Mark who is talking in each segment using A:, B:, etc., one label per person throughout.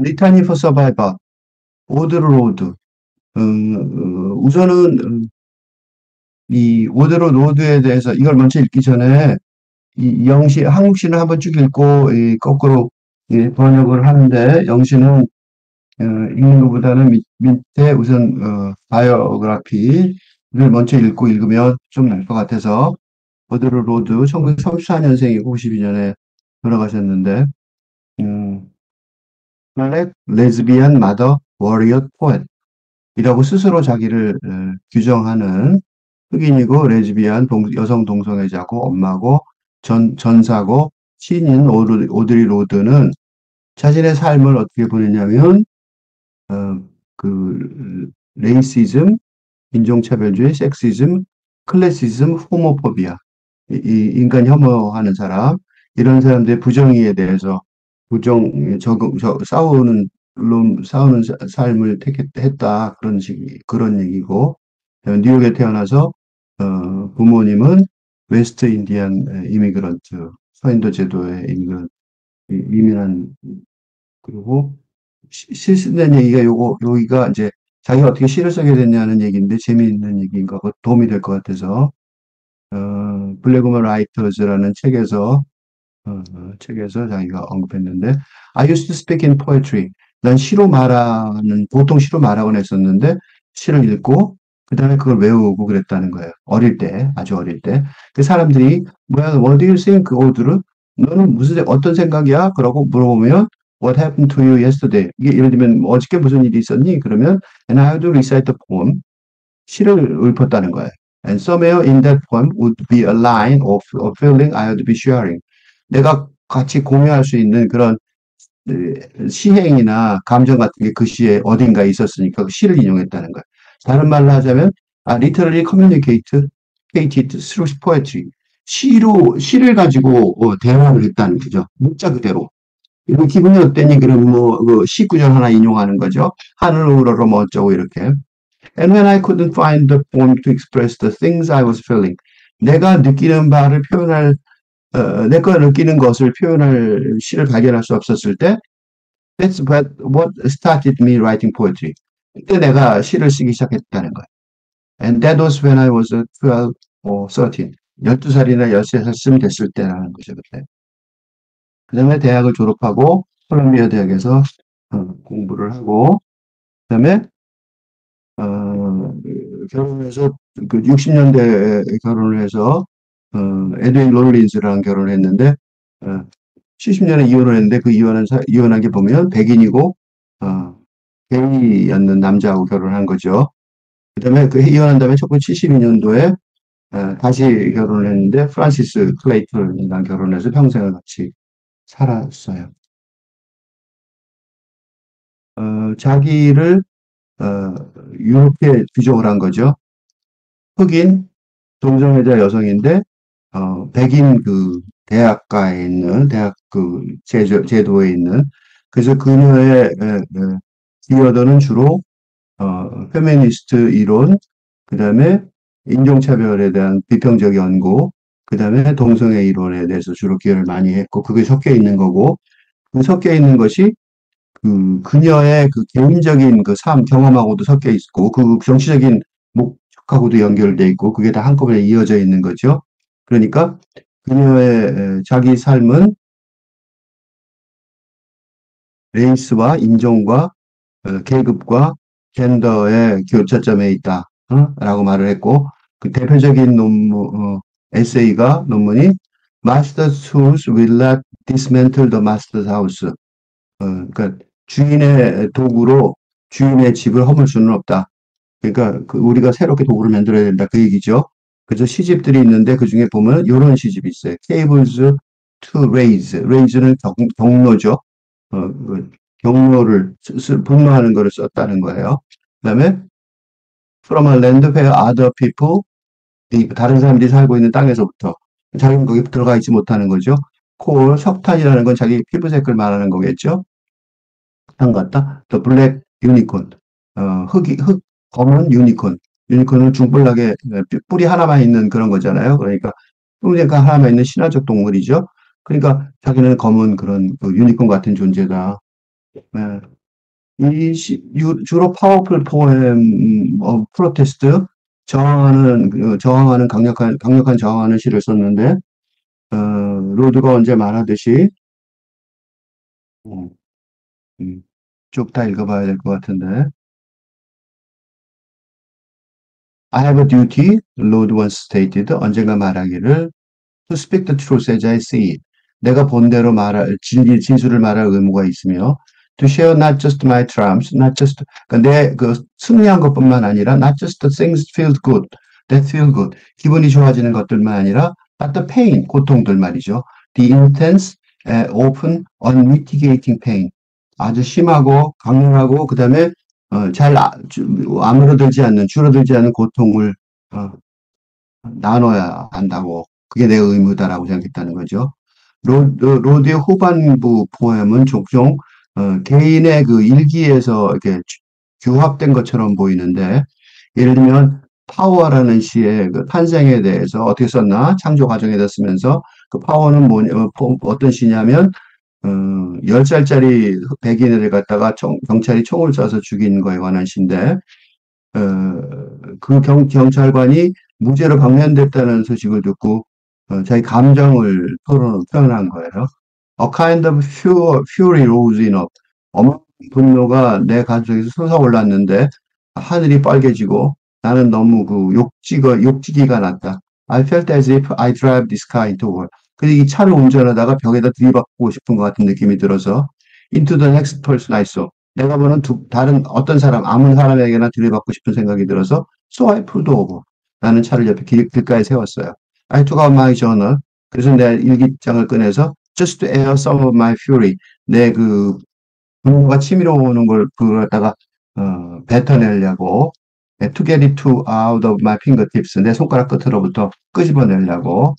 A: 리타니 포 서바이버, 오드로 로드. 우선은 이 오드로 로드에 대해서 이걸 먼저 읽기 전에 이 영시 한국시는 한번 쭉 읽고 이 거꾸로 번역을 하는데 영시는 읽는 것보다는 밑에 우선 바이오그래피를 먼저 읽고 읽으면 좀 나을 것 같아서 오드로 로드 1934년생이고 52년에 돌아가셨는데 음, 블랙 레즈비안 마더 워리어 포엣 이라고 스스로 자기를 규정하는 흑인이고 레즈비안 여성 동성애자고 엄마고 전사고 시인인 오드리 로드는 자신의 삶을 어떻게 보냈냐면 어, 그 레이시즘, 인종차별주의, 섹시즘, 클래시즘, 호모포비아 이 인간 혐오하는 사람 이런 사람들의 부정의에 대해서 싸우는 삶을 택했다 그런 얘기고 뉴욕에 태어나서 부모님은 웨스트 인디안 이미그런트 서인도 제도의 이민한 그리고 실수된 얘기가 여기가 이제 자기가 어떻게 시를 쓰게 됐냐는 얘기인데 재미있는 얘기인 것 같고 도움이 될 것 같아서 블랙우먼 라이터즈라는 책에서 자기가 언급했는데 I used to speak in poetry. 난 보통 시로 말하곤 했었는데 시를 읽고 그다음에 그걸 외우고 그랬다는 거예요. 어릴 때, 아주 어릴 때. 그 사람들이 뭐야, what do you think, 오드르? 너는 어떤 생각이야? 그러고 물어보면 What happened to you yesterday? 이게 예를 들면 어저께 무슨 일이 있었니? 그러면 And I had to recite the poem. 시를 읊었다는 거예요. And somewhere in that poem would be a line of a feeling I had to be sharing. 내가 같이 공유할 수 있는 그런 시행이나 감정 같은 게 그 시에 어딘가에 있었으니까 그 시를 인용했다는 거예요. 다른 말로 하자면, literally communicated through poetry. 시를 가지고 대화를 했다는 거죠. 문자 그대로. 이거 기분이 어땠니? 그럼 시 구절 하나 인용하는 거죠. 하늘 우러러 뭐 어쩌고 이렇게. And when I couldn't find the poem to express the things I was feeling, 내가 느끼는 바를 내가 느끼는 것을 표현할 시를 발견할 수 없었을 때, that's what started me writing poetry. 그때 내가 시를 쓰기 시작했다는 거예요. And that was when I was 12 or 13. 12살이나 13살쯤 됐을 때라는 거죠, 그때. 그 다음에 대학을 졸업하고, 콜롬비아 대학에서 공부를 하고, 그 다음에 결혼해서 그 60년대에 결혼을 해서 에드윈 롤린스랑 결혼을 했는데 70년에 이혼을 했는데 그 이혼한 게 보면 백인이고 게이였는 남자하고 결혼한 거죠. 그다음에 그 이혼한 다음에 1972년도에 다시 결혼을 했는데 프란시스 클레이턴이랑 결혼해서 평생을 같이 살았어요. 자기를 이렇게 규정을 한 거죠. 흑인 동성애자 여성인데 백인 그 대학가에 있는 대학 그 제도에 있는 그래서 그녀의 기여도는 주로 페미니스트 이론, 그다음에 인종차별에 대한 비평적 연구, 그다음에 동성애 이론에 대해서 주로 기여를 많이 했고 그게 섞여 있는 거고 그 섞여 있는 것이 그녀의 그 개인적인 그 삶 경험하고도 섞여 있고 그 정치적인 목적하고도 연결돼 있고 그게 다 한꺼번에 이어져 있는 거죠. 그러니까 그녀의 자기 삶은 레이스와 인종과 계급과 젠더의 교차점에 있다. 라고 말을 했고 그 대표적인 논문이 Master's Tools will not dismantle the Master's House. 그러니까 주인의 도구로 주인의 집을 허물 수는 없다. 그러니까 우리가 새롭게 도구를 만들어야 된다. 그 얘기죠. 그래서 시집들이 있는데 그 중에 보면 이런 시집이 있어요. Cables to Raise. Raise는 경로죠. 경로를 분노하는 거를 썼다는 거예요. 그다음에 From a land where other people, 다른 사람들이 살고 있는 땅에서부터 자기는 거기 들어가 있지 못하는 거죠. 콜, 석탄이라는 건 자기 피부색을 말하는 거겠죠. 석탄 같다. 또 블랙 유니콘, 검은 유니콘. 유니콘은 중뿔나게 뿔이 하나만 있는 그런 거잖아요. 그러니까 뿔이가 하나만 있는 신화적 동물이죠. 그러니까 자기는 검은 그런 유니콘 같은 존재다. 네. 주로 파워풀 포엠, 프로테스트, 저항하는 강력한 저항하는 시를 썼는데, 로드가 언제 말하듯이, 음, 쭉 다 읽어봐야 될 것 같은데, I have a duty, Lord once stated, 언젠가 말하기를, to speak the truth as I see it. 내가 본대로 진술을 말할 의무가 있으며, to share not just my triumphs, not just, 그러니까 승리한 것뿐만 아니라, not just the things feel good, that feel good. 기분이 좋아지는 것들만 아니라, but the pain, 고통들 말이죠. The intense, often unmitigating pain. 아주 심하고 강렬하고, 그 다음에, 줄어들지 않는 고통을, 어, 나눠야 한다고. 그게 내 의무다라고 생각했다는 거죠. 로드의 후반부 포엠은 종종 개인의 그 일기에서 이렇게 규합된 것처럼 보이는데, 예를 들면 파워라는 시의 그 탄생에 대해서 어떻게 썼나 창조 과정에다 쓰면서 그 파워는 어떤 시냐면 10살짜리 백인을 갖다가 경찰이 총을 쏴서 죽인 거에 관한 시인데, 그 경찰관이 무죄로 방면됐다는 소식을 듣고 자기 감정을 표현한 거예요. A kind of fury rose in up. 어마어마한 분노가 내 가슴에서 솟아올랐는데 하늘이 빨개지고 나는 너무 욕지기가 났다. I felt as if I drive this car into a wall. 근데 이 차를 운전하다가 벽에다 들이받고 싶은 것 같은 느낌이 들어서 into the next person I saw. 내가 보는 다른 어떤 사람, 아무 사람에게나 들이받고 싶은 생각이 들어서 so I pulled over. 나는 차를 옆에 길가에 세웠어요. I took out my journal. 그래서 내 일기장을 꺼내서 just to air some of my fury. 내 분노가 치밀어 오는 걸 그걸 갖다가 뱉어내려고 to get it to out of my fingertips. 내 손가락 끝으로부터 끄집어내려고.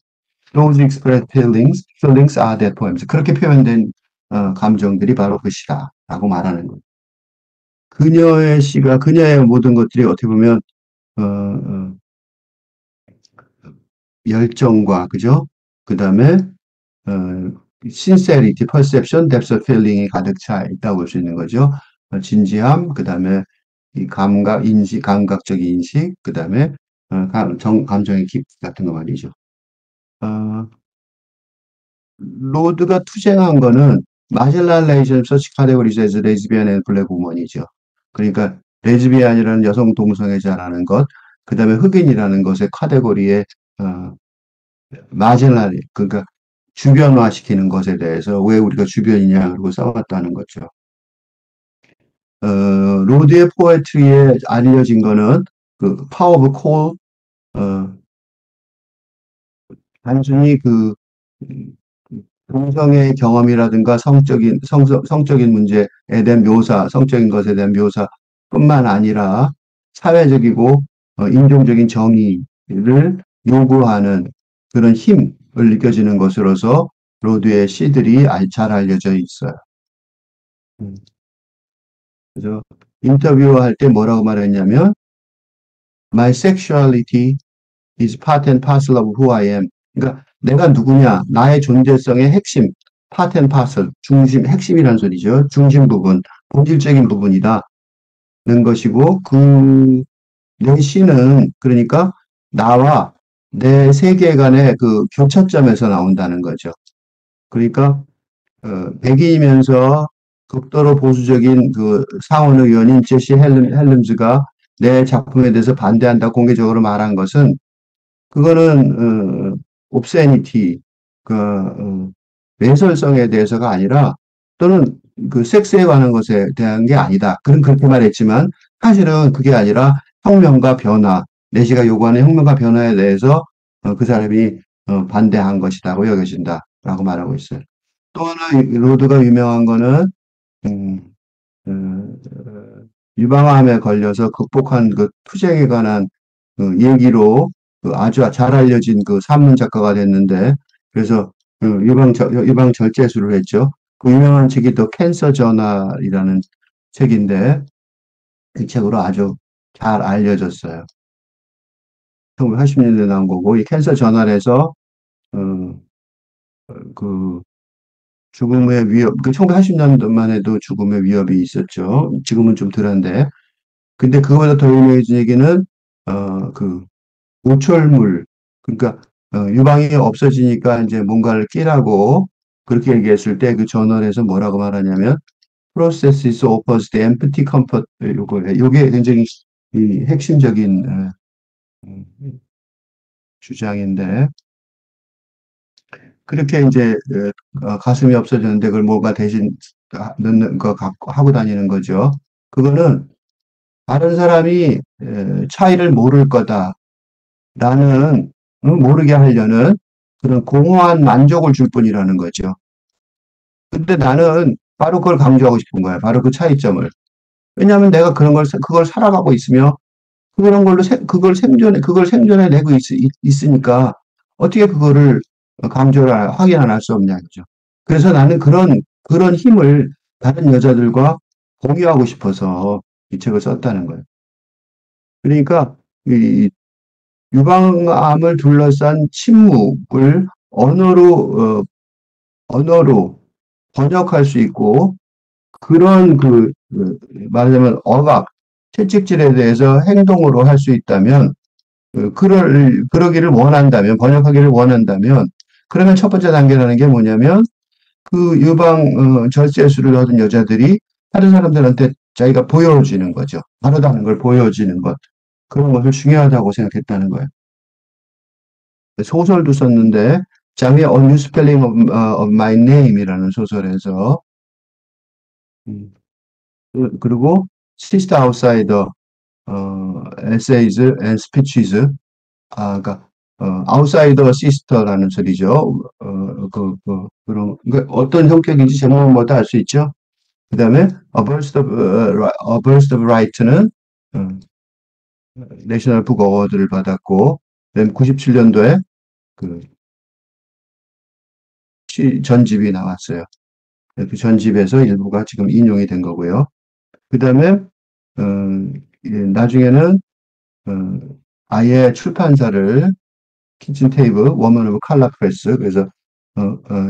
A: Those expressed feelings are that poems. 그렇게 표현된 감정들이 바로 그 시다라고 말하는 거예요. 그녀의 모든 것들이 어떻게 보면 어, 열정과 그죠? 그 다음에 sincerity, perception, depth of feeling이 가득 차 있다고 볼 수 있는 거죠. 진지함, 그 다음에 이 감각적인 인식, 그 다음에 감정의 깊이 같은 거 말이죠. 어, 로드가 투쟁한 거는 마젤란 레이션 서치 카테고리즈에서 레즈비안 앤 블랙 우먼이죠. 그러니까 레즈비안이라는 여성 동성애자라는 것, 그 다음에 흑인이라는 것의 카테고리에 어, 마젤란, 그러니까 주변화시키는 것에 대해서 왜 우리가 주변이냐 그러고 싸웠다는 거죠. 로드의 포에트리에 알려진 거는 그 파워 오브 콜, 단순히 동성의 경험이라든가 성적인 문제에 대한 성적인 것에 대한 묘사뿐만 아니라 사회적이고 인종적인 정의를 요구하는 그런 힘을 느껴지는 것으로서 로드의 시들이 잘 알려져 있어요. 그래서 인터뷰할 때 뭐라고 말했냐면 My sexuality is part and parcel of who I am. 그러니까 내가 누구냐, 나의 존재성의 핵심, part and parcel, 핵심이란 소리죠. 중심 부분, 본질적인 부분이다는 것이고, 내 시는 그러니까 나와 내 세계관의 그 교차점에서 나온다는 거죠. 그러니까 백인이면서 극도로 보수적인 그 상원 의원인 제시 헬름즈가 내 작품에 대해서 반대한다 공개적으로 말한 것은 그거는 옵세니티, 외설성에 대해서가 아니라 또는 그 섹스에 관한 것에 대한 게 아니다. 그렇게 말했지만 사실은 그게 아니라 혁명과 변화, 내시가 요구하는 혁명과 변화에 대해서 그 사람이 반대한 것이라고 여겨진다라고 말하고 있어요. 또 하나 로드가 유명한 거는 음, 유방암에 걸려서 극복한 그 투쟁에 관한 얘기로 아주 잘 알려진 그 산문 작가가 됐는데 그래서 유방 절제술을 했죠. 그 유명한 책이 또 캔서 저널이라는 책인데 이 책으로 아주 잘 알려졌어요. 1980년대에 나온 거고 이 캔서 저널에서 어, 그 죽음의 위협, 그 1980년도만 해도 죽음의 위협이 있었죠. 지금은 좀 덜한데. 근데 그거보다 더 유명해진 얘기는, 그, 오철물, 그러니까, 유방이 없어지니까 이제 뭔가를 끼라고 그렇게 얘기했을 때 그 저널에서 뭐라고 말하냐면, process is offers the empty comfort, 요게 굉장히 이 핵심적인, 음, 주장인데, 그렇게 이제 가슴이 없어졌는데 그걸 뭔가 대신 넣는 거 갖고 하고 다니는 거죠. 그거는 다른 사람이 차이를 모를 거다라는 모르게 하려는 그런 공허한 만족을 줄 뿐이라는 거죠. 근데 나는 바로 그걸 강조하고 싶은 거야. 바로 그 차이점을. 왜냐하면 내가 그걸 살아가고 있으며 그런 걸로 그걸 생존해 내고 있으니까 어떻게 그거를 확인 안 할 수 없냐, 그죠. 그래서 나는 그런 힘을 다른 여자들과 공유하고 싶어서 이 책을 썼다는 거예요. 그러니까, 이 유방암을 둘러싼 침묵을 언어로 번역할 수 있고, 그런 말하자면 채찍질에 대해서 행동으로 할 수 있다면, 그러기를 원한다면, 번역하기를 원한다면, 그러면 첫 번째 단계라는 게 뭐냐면, 그 절제술을 얻은 여자들이 다른 사람들한테 자기가 보여지는 거죠. 다르다는 걸 보여지는 것. 그런 것을 중요하다고 생각했다는 거예요. 소설도 썼는데, 장의 A New Spelling of My Name이라는 소설에서, 음, 그리고 Sister Outsider, Essays and Speeches, 그러니까 아웃사이더 시스터라는 소리죠. 어떤 성격인지 제목은 뭐다 알 수 있죠. 그 다음에 A Burst of Light는 내셔널 북 어워드를 받았고, 그다음 97년도에 그 전집이 나왔어요. 그 전집에서 일부가 지금 인용이 된 거고요. 그 다음에 나중에는 어, 아예 출판사를 키친테이블, 워먼 오브 칼라 프레스, 그래서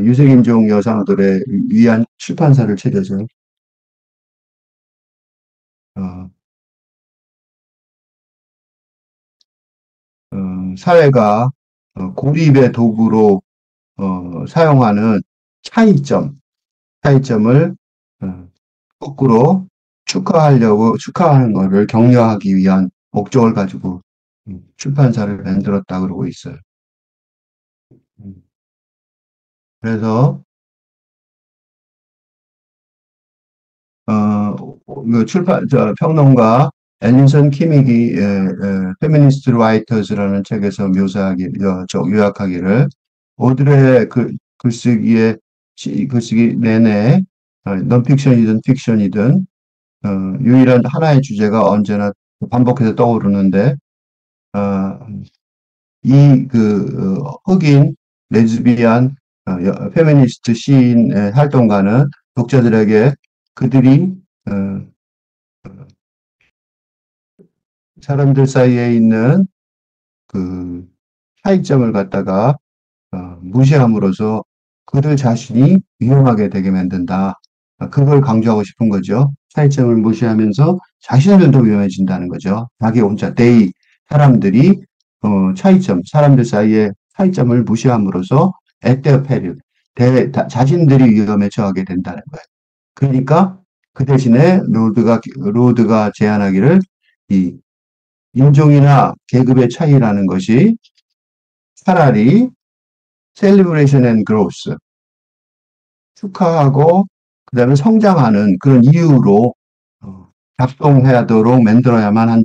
A: 유색인종 여성들에 위한 출판사를 차려서 어, 사회가 고립의 도구로 사용하는 차이점, 차이점을 어, 거꾸로 축하하는 것을 격려하기 위한 목적을 가지고 출판사를 만들었다 그러고 있어요. 음, 그래서 평론가 앨린선 키믹이 페미니스트 라이터즈라는 책에서 요약하기를 오드레의 글쓰기 내내 넌픽션이든 픽션이든 유일한 하나의 주제가 언제나 반복해서 떠오르는데 어, 흑인 레즈비안 페미니스트 시인의 활동가는 독자들에게 그들이 어, 사람들 사이에 있는 그 차이점을 갖다가 무시함으로써 그들 자신이 위험하게 되게 만든다. 그걸 강조하고 싶은 거죠. 차이점을 무시하면서 자신들도 위험해진다는 거죠. 자기 혼자, 사람들이 사람들 사이의 차이점을 무시함으로써 at their peril, 자신들이 위험에 처하게 된다는 거예요. 그러니까 그 대신에 로드가 제안하기를 이 인종이나 계급의 차이라는 것이 차라리 celebration and growth, 축하하고 그다음에 성장하는 그런 이유로 작동하도록 만들어야만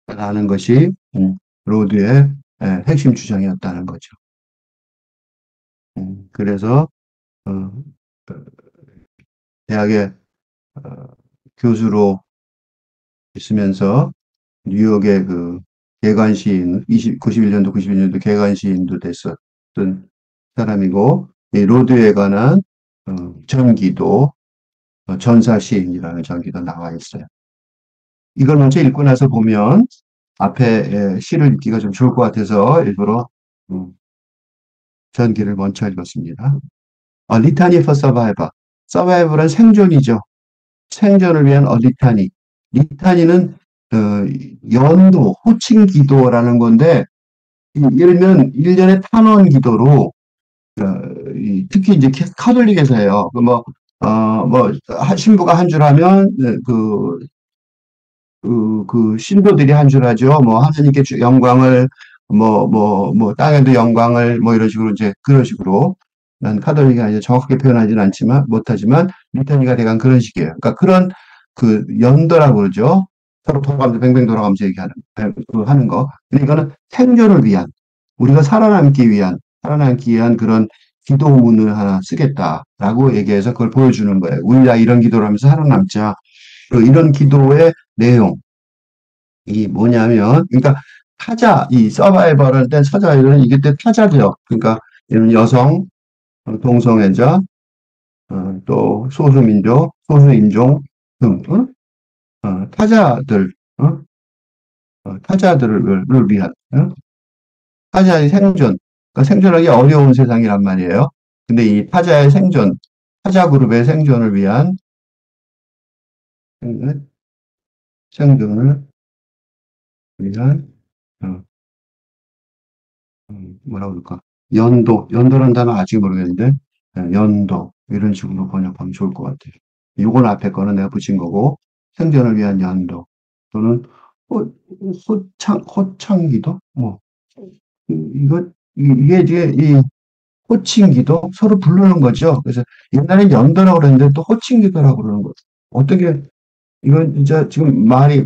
A: 한다라는 것이 로드의 핵심 주장이었다는 거죠. 그래서 어, 대학의 교수로 있으면서 뉴욕의 그 개관시인 91년도 92년도 개관시인도 됐었던 사람이고 이 로드에 관한 전기도 전사시인이라는 전기도 나와 있어요. 이걸 먼저 읽고 나서 보면 앞에 시를 읽기가 좀 좋을 것 같아서 일부러 전기를 먼저 읽었습니다. 리타니 for survival. survival은 생존이죠. 생존을 위한 리타니. 리타니는 연도, 호칭 기도라는 건데, 예를 들면 1년에 탄원 기도로 특히 이제 카톨릭에서 해요. 신부가 한 줄 하면 그 신도들이 한 줄 하죠. 뭐 하나님께 영광을 땅에도 영광을 이런 식으로 이제 그런 식으로 난 카톨릭이 아니라 정확하게 표현하지는 않지만 못하지만 리타니가 대강 그런 식이에요. 그러니까 그런 그 연도라고 그러죠. 서로 돌아가면서 뱅뱅 돌아가면서 얘기하는 하는 거. 근데 이거는 생존을 위한 우리가 살아남기 위한 그런 기도문을 하나 쓰겠다라고 얘기해서 그걸 보여주는 거예요. 우리가 이런 기도를 하면서 살아남자. 이런 기도의 내용이 뭐냐면, 그러니까 이 서바이벌 할 때 찾아야 이게 때 타자죠. 그러니까 이런 여성, 동성애자, 또 소수민족, 소수인종 등, 타자들, 타자들을 위한, 타자의 생존, 그러니까 생존하기 어려운 세상이란 말이에요. 근데 이 타자의 생존, 타자 그룹의 생존을 위한 생존을 위한 어, 뭐라고 그럴까? 연도라는 단어 아직 모르겠는데 연도 이런 식으로 번역하면 좋을 것 같아요. 요건 앞에 거는 내가 붙인 거고 생존을 위한 연도 또는 호창기도 이게 이제 이 호칭기도 서로 부르는 거죠. 그래서 옛날엔 연도라고 그랬는데 또 호칭기도라고 그러는 거죠. 어떻게 이건 진짜 지금 말이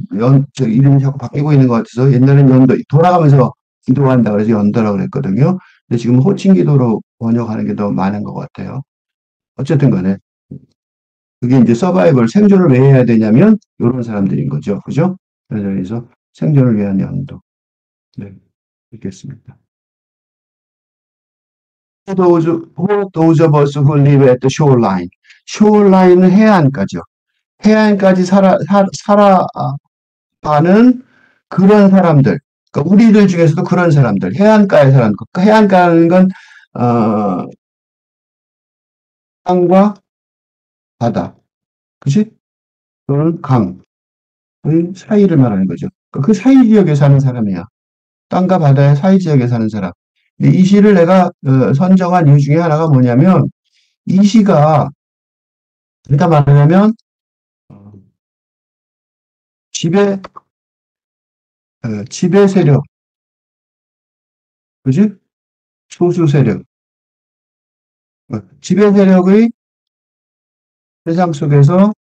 A: 이름이 자꾸 바뀌고 있는 것 같아서 옛날엔 연도 돌아가면서 기도한다 그래서 연도라고 그랬거든요. 근데 지금 호칭 기도로 번역하는 게 더 많은 것 같아요. 어쨌든 간에 그게 이제 서바이벌 생존을 왜 해야 되냐면 이런 사람들인 거죠. 그죠? 그래서 생존을 위한 연도. 네, 읽겠습니다. For those of us who live at the shoreline. shoreline은 해안가죠. 해안까지 살아가는 그런 사람들. 그러니까 우리들 중에서도 그런 사람들. 해안가에 사는 것. 해안가는 건 땅과 바다. 그치? 또는 강. 그 사이를 말하는 거죠. 그 사이 지역에 사는 사람이야. 땅과 바다의 사이 지역에 사는 사람. 이 시를 내가 선정한 이유 중에 하나가 뭐냐면 이 시가 그러니까 말하자면 지배 지배 세력, 그지? 소수 세력, 지배 세력의 세상 속에서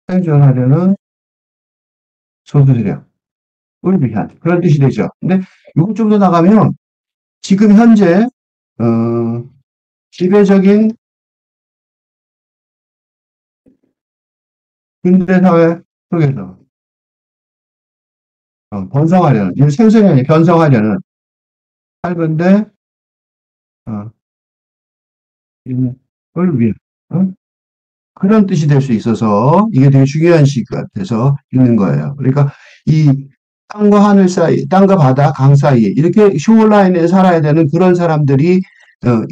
A: 생존하려는 소수 세력을 위한 그런 뜻이 되죠. 근데 이건 좀 더 나가면 지금 현재 지배적인 근대 사회 속에서 번성하려는, 이 생성이 아니라 변성하려는 짧은데 을 위한 그런 뜻이 될 수 있어서 이게 되게 중요한 시 같아서 읽는 거예요. 그러니까 이 땅과 하늘 사이, 땅과 바다, 강 사이에 이렇게 쇼어라인에 살아야 되는 그런 사람들이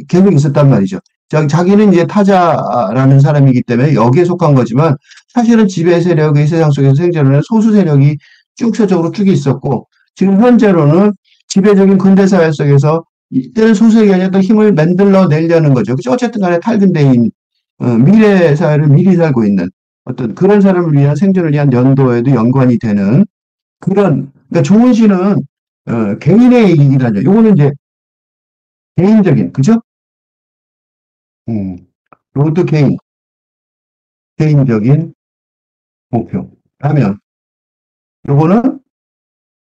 A: 계속 있었단 말이죠. 자기는 이제 타자라는 사람이기 때문에 여기에 속한 거지만 사실은 지배 세력의 세상 속에서 생존하는 소수 세력이 쭉서적으로 쭉 있었고 지금 현재로는 지배적인 근대사회 속에서 이때는 소수 세력이 아니라 또 힘을 만들어 내려는 거죠. 그죠? 어쨌든 간에 탈근대인 미래 사회를 미리 살고 있는 어떤 그런 사람을 위한 생존을 위한 연도에도 연관이 되는 그러니까 좋은 시는 개인의 얘기라죠. 요거는 이제 개인적인, 그죠? 로드 개인적인 목표. 하면, 요거는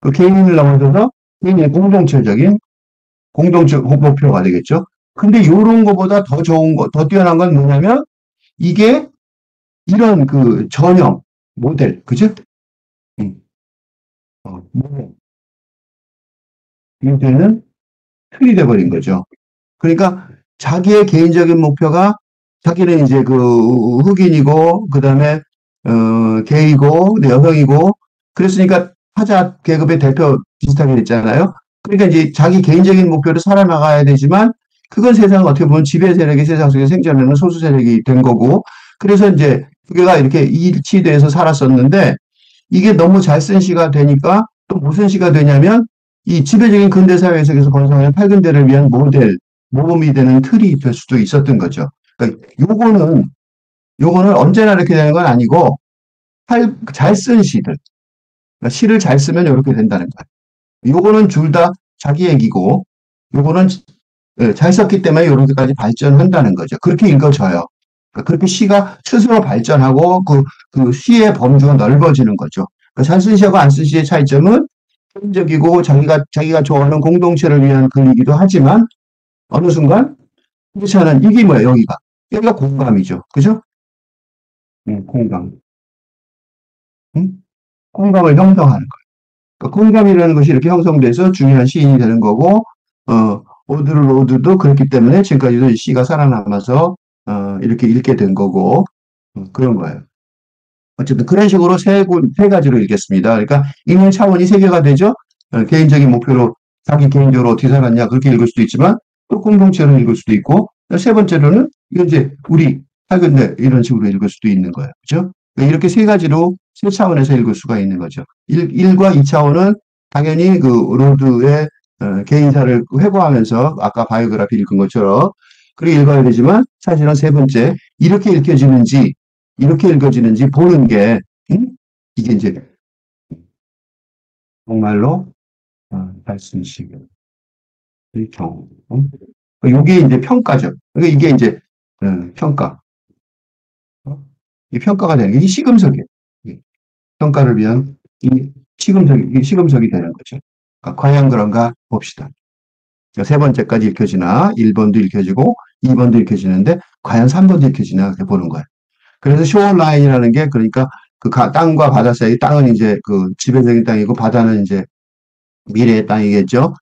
A: 그 개인을 넘어서서 개인의 공동체 목표가 되겠죠. 근데 요런 거보다 더 좋은 더 뛰어난 건 뭐냐면, 이게 이런 그 전형, 모델, 그죠? 모델은 틀이 돼버린 거죠. 그러니까 자기의 개인적인 목표가 자기는 이제 그 흑인이고 그다음에 게이고 여성이고 그랬으니까 타자 계급의 대표 비슷하게 됐잖아요. 그러니까 이제 자기 개인적인 목표를 살아나가야 되지만 그건 세상 어떻게 보면 지배 세력이 세상 속에 생존하는 소수 세력이 된 거고, 그래서 이제 두 개가 이렇게 일치돼서 살았었는데, 이게 너무 잘 쓴 시가 되니까 또 무슨 시가 되냐면, 이 지배적인 근대 사회 속에서 건설하는 팔근대를 위한 모델, 모범이 되는 틀이 될 수도 있었던 거죠. 그러니까 요거는 언제나 이렇게 되는 건 아니고, 잘 쓴 시들, 그러니까 시를 잘 쓰면 이렇게 된다는 거예요. 요거는 둘 다 자기 얘기고, 요거는 잘 썼기 때문에 이렇게까지 발전한다는 거죠. 그렇게 읽어져요. 그러니까 그렇게 시가 스스로 발전하고 그 시의 범주가 넓어지는 거죠. 그러니까 잘 쓴 시하고 안 쓴 시의 차이점은 개인적이고 자기가 좋아하는 공동체를 위한 글이기도 하지만 어느 순간 그렇지 않은 이게 뭐예요? 여기가 공감이죠. 그죠? 공감. 응? 공감을 형성하는 거예요. 그러니까 공감이라는 것이 이렇게 형성돼서 중요한 시인이 되는 거고, 오드르 로드도 그렇기 때문에 지금까지도 이 시가 살아남아서 이렇게 읽게 된 거고, 그런 거예요. 어쨌든 그런 식으로 세 가지로 읽겠습니다. 그러니까 읽는 차원이 세 개가 되죠. 개인적인 목표로 자기 개인적으로 어떻게 살았냐 그렇게 읽을 수도 있지만 또 공동체로 읽을 수도 있고, 세 번째로는 이건 이제 우리 학연대 이런 식으로 읽을 수도 있는 거예요. 그죠? 이렇게 세 가지로 세 차원에서 읽을 수가 있는 거죠. 1과 2차원은 당연히 그 로드의 개인사를 회고하면서 아까 바이오그래피 읽은 것처럼 그렇게 읽어야 되지만 사실은 세 번째 이렇게 읽어지는지 보는 게 이게 이제 정말로 말씀이시길 경우. 이게 이제 평가죠. 그러니까 이게 이제 평가. 이 평가가 되는 게 이 시금석이에요. 평가를 위한 이 시금석이 되는 거죠. 그러니까 과연 그런가 봅시다. 세 번째까지 읽혀지나 1번도 읽혀지고 2번도 읽혀지는데 과연 3번도 읽혀지나 이렇게 보는 거예요. 그래서 쇼어라인이라는 게 그러니까 그 땅과 바다 사이 땅은 이제 그 지배적인 땅이고 바다는 이제 미래의 땅이겠죠.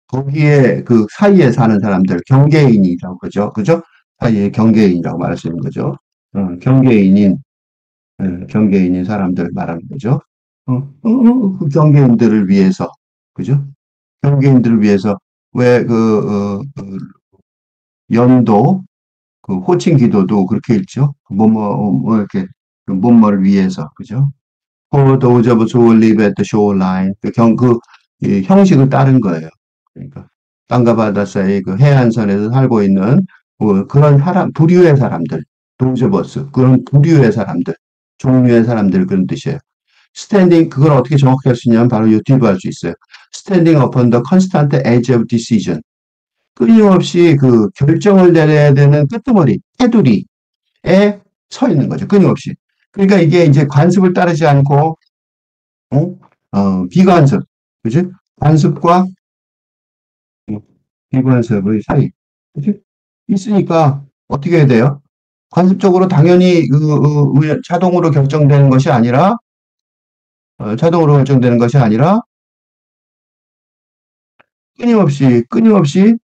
A: 거기에 그 사이에 사는 사람들 경계인이라고 그러죠. 그죠? 사이에 경계인이라고 말할 수 있는 거죠. 경계인인 사람들 말하는 거죠. 그 경계인들을 위해서 그죠? 경계인들을 위해서 왜 연도 호칭 기도도 그렇게 읽죠. 이렇게 뭐뭐를 위해서 그죠? For those of us who live at the shoreline 이 형식을 따른 거예요. 그러니까 땅과 바다 사이 그 해안선에서 살고 있는 그런 부류의 사람들, those of us 그런 부류의 사람들, 종류의 사람들 그런 뜻이에요. 스탠딩 그걸 어떻게 정확히 할 수 있냐면 바로 이 뒤로 할 수 있어요. Standing upon the constant edge of decision. 끊임없이 그 결정을 내려야 되는 끄트머리, 테두리에 서 있는 거죠. 끊임없이. 그러니까 이게 이제 관습을 따르지 않고, 비관습, 그지? 관습과 비관습의 사이, 그지? 있으니까 어떻게 해야 돼요? 관습적으로 당연히 자동으로 결정되는 것이 아니라, 끊임없이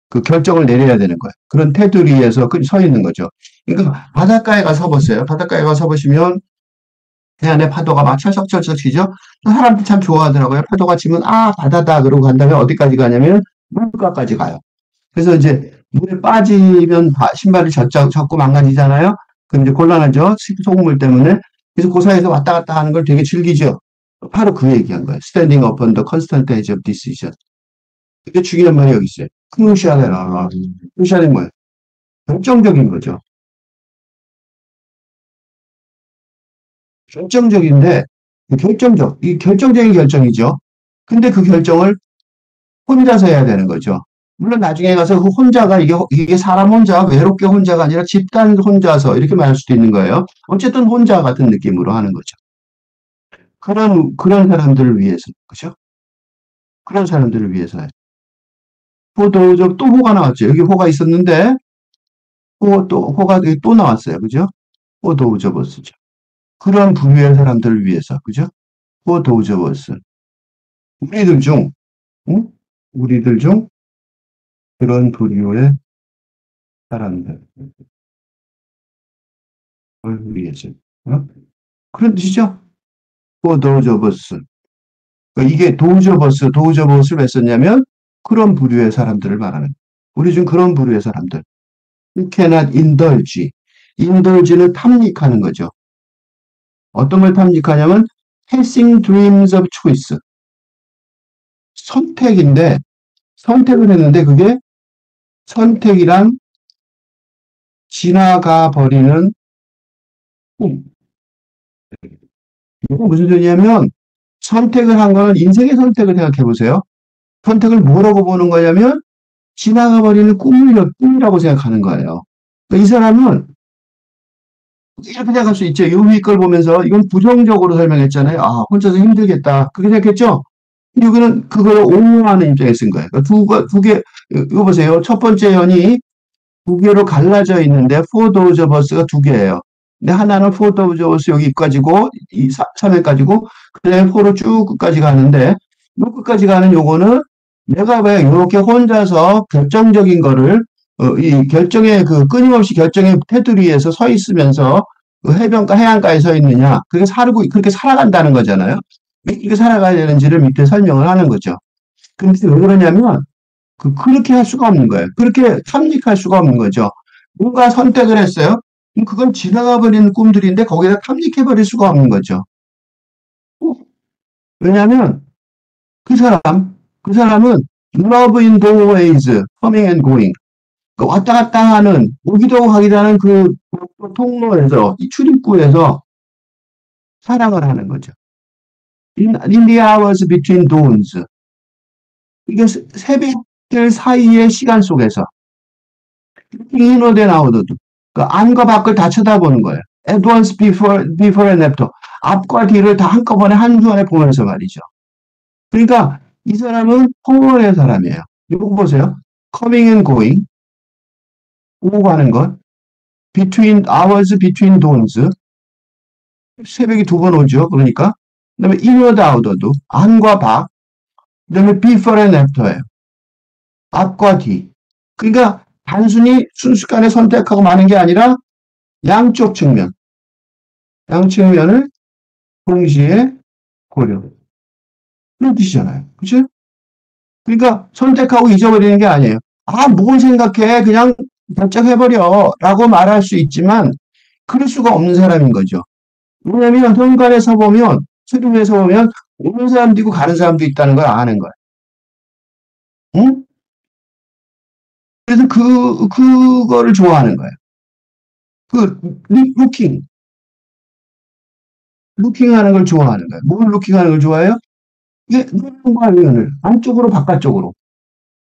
A: 그 결정을 내려야 되는 거예요. 그런 테두리에서 서 있는 거죠. 그러니까 바닷가에 가서 보세요. 바닷가에 가서 보시면 해안에 파도가 막 철썩철썩 치죠. 사람들 참 좋아하더라고요. 파도가 치면 바다다 그러고 간 다음에 어디까지 가냐면 물가까지 가요. 그래서 이제 물에 빠지면 신발이 젖고 망가지잖아요. 그럼 이제 곤란하죠. 소금물 때문에. 그래서 그 사이에서 왔다 갔다 하는 걸 되게 즐기죠. 바로 그 얘기한 거예요. Standing upon the constant edge of decision. 되게 중요한 말이 여기 있어요. 크루시아레라. 크루시아레 뭐예요? 결정적인 거죠. 결정적인데, 이 결정적인 결정이죠. 근데 그 결정을 혼자서 해야 되는 거죠. 물론 나중에 가서 그 혼자가 이게 사람 혼자, 외롭게 혼자가 아니라 집단 혼자서 이렇게 말할 수도 있는 거예요. 어쨌든 혼자 같은 느낌으로 하는 거죠. 그런 사람들을 위해서, 그죠? 그런 사람들을 위해서요. 또 호가 나왔죠. 여기 호가 있었는데, 호가 또 나왔어요. 그죠? 호도 접었죠. 그런 부류의 사람들을 위해서, 그죠? 호도 접었어. 우리들 중, 응? 우리들 중 그런 부류의 사람들을 위해서. 그런 뜻이죠? 호도 접었어. 그러니까 이게 도저버스를 왜 썼냐면 그런 부류의 사람들을 말하는 우리 중 그런 부류의 사람들. You cannot indulge. indulge는 탐닉하는 거죠. 어떤 걸 탐닉하냐면 passing dreams of choice. 선택인데 선택을 했는데 그게 선택이란 지나가 버리는 꿈. 이거 무슨 소리냐면 선택을 한 거는 인생의 선택을 생각해 보세요. 선택을 뭐라고 보는 거냐면 지나가 버리는 꿈이라고 생각하는 거예요. 그러니까 이 사람은 이렇게 생각할 수 있죠. 요 위에 걸 보면서 이건 부정적으로 설명했잖아요. 아, 혼자서 힘들겠다. 그렇게 생각했죠? 여기는 그걸 옹호하는 입장에 쓴 거예요. 그러니까 두 개, 이거 보세요. 첫 번째 연이 두 개로 갈라져 있는데, for those of us가 두 개예요. 근데 하나는 for those of us 여기까지고, 이 3회까지고, 그 다음에 for로 쭉 끝까지 가는데, 요 끝까지 가는 요거는 내가 왜 이렇게 혼자서 결정적인 거를, 이 결정의 그 끊임없이 결정의 테두리에서 서 있으면서 그 해변가, 해안가에 서 있느냐. 그렇게 살아간다는 거잖아요. 왜 이렇게 살아가야 되는지를 밑에 설명을 하는 거죠. 근데 왜 그러냐면, 그렇게 할 수가 없는 거예요. 그렇게 탐닉할 수가 없는 거죠. 뭔가 선택을 했어요. 그럼 그건 지나가 버리는 꿈들인데 거기다 탐닉해 버릴 수가 없는 거죠. 왜냐하면 그 사람은 love in doorways, coming and going. 그 왔다 갔다 하는, 오기도 가기도 하는 그 통로에서, 이 출입구에서 사랑을 하는 거죠. In the hours between dawns. 이게 새벽들 사이의 시간 속에서. 인어대 나오거든. 그 안과 밖을 다 쳐다보는 거예요. At once before and after. 앞과 뒤를 다 한꺼번에 한순간에 보면서 말이죠. 그러니까 이 사람은 포멀의 사람이에요. 이거 보세요. coming and going. 오고 가는 것. between hours between dawns. 새벽이 두 번 오죠. 그러니까. 그다음에 inward outward도 안과 밖. 그다음에 before and after예요. 앞과 뒤. 그러니까 단순히 순식간에 선택하고 마는 게 아니라 양쪽 측면, 양측면을 동시에 고려. 그런 뜻이잖아요. 그치? 그러니까 선택하고 잊어버리는 게 아니에요. 아, 뭘 생각해. 그냥 결정해버려. 라고 말할 수 있지만, 그럴 수가 없는 사람인 거죠. 왜냐면, 현관에 서보면, 수림에 서보면, 오는 사람도 있고 가는 사람도 있다는 걸 아는 거예요. 응? 그래서 그거를 좋아하는 거예요. 그, 루킹. 루킹하는 걸 좋아하는 거예요. 뭘 루킹하는 걸 좋아해요? 이게 눈과 눈을 안쪽으로 바깥쪽으로.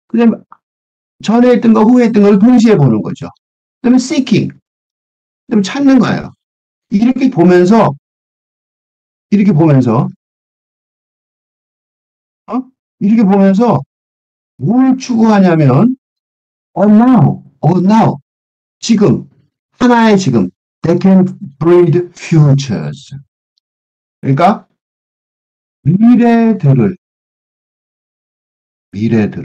A: 그다음에 전에 있던 거 후에 있던 걸 동시에 보는 거죠. 그다음에 seeking. 그다음에 찾는 거예요. 이렇게 보면서 이렇게 보면서 어? 이렇게 보면서 뭘 추구하냐면 now 지금 하나의 지금 they can breed futures. 그러니까 미래들을 breed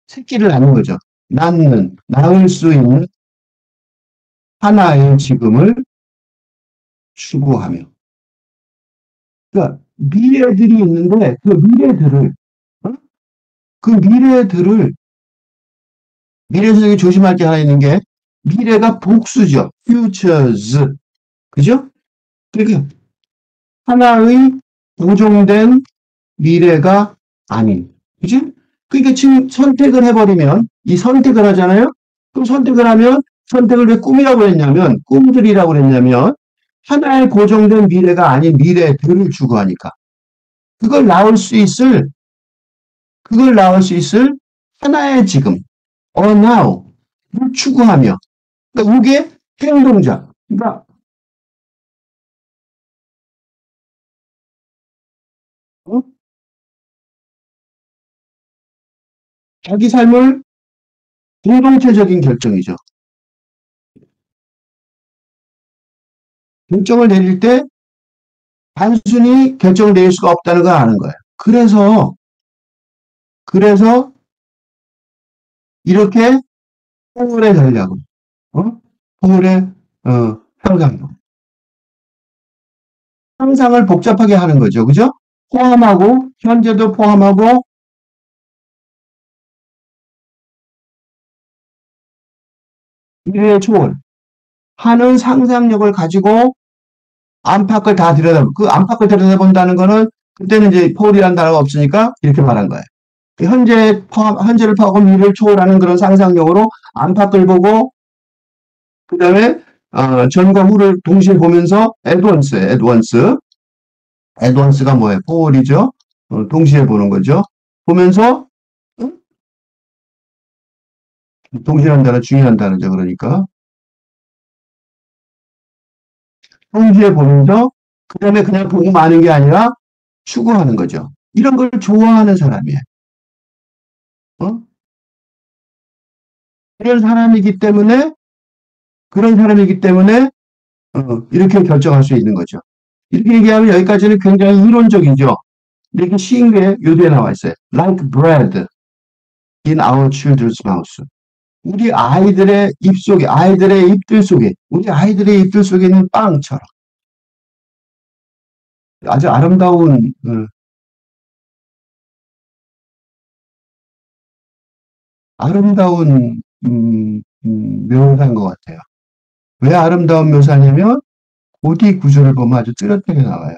A: 새끼를 낳는 거죠. 낳을 수 있는 하나의 지금을 추구하며. 그러니까 미래들이 있는데 그 미래들을 어? 그 미래에서 되게 조심할 게 하나 있는 게 미래가 복수죠. futures. 그죠? 그러니까 하나의 고정된 미래가 아닌. 그지? 그러니까 지금 선택을 해버리면 이 선택을 하잖아요. 그럼 선택을 하면 선택을 왜 꿈이라고 했냐면 꿈들이라고 했냐면 하나의 고정된 미래가 아닌 미래들을 추구하니까 그걸 낳을 수 있을 하나의 지금 now를 추구하며 그러니까 이게 행동자 그러니까 어? 자기 삶을 공동체적인 결정이죠. 결정을 내릴 때 단순히 결정을 내릴 수가 없다는 걸 아는 거예요. 그래서 이렇게 포울의 전략을, 포울의 상상력, 상상을 복잡하게 하는 거죠, 그죠? 포함하고 현재도 포함하고 미래의 초월 하는 상상력을 가지고 안팎을 다 들여다보, 그 안팎을 들여다본다는 거는 그때는 이제 포울이라는 단어가 없으니까 이렇게 말한 거예요. 현재를 파악하고 미래를 초월하는 그런 상상력으로 안팎을 보고 그다음에 전과 후를 동시에 보면서 애드원스가 뭐예요? 포울이죠. 동시에 보는 거죠. 보면서 동시에 한다는 중요한 단어죠. 그러니까 동시에 보면서 그다음에 그냥 보고 마는 게 아니라 추구하는 거죠. 이런 걸 좋아하는 사람이에요. 어? 그런 사람이기 때문에 그런 사람이기 때문에 이렇게 결정할 수 있는 거죠. 이렇게 얘기하면 여기까지는 굉장히 이론적이죠. 근데 이게 쉬운 게 요대에 나와 있어요. Like bread in our children's mouth. 우리 아이들의 입들 속에 있는 빵처럼 아주 아름다운 묘사인 것 같아요. 왜 아름다운 묘사냐면 고디 구조를 보면 아주 뚜렷하게 나와요.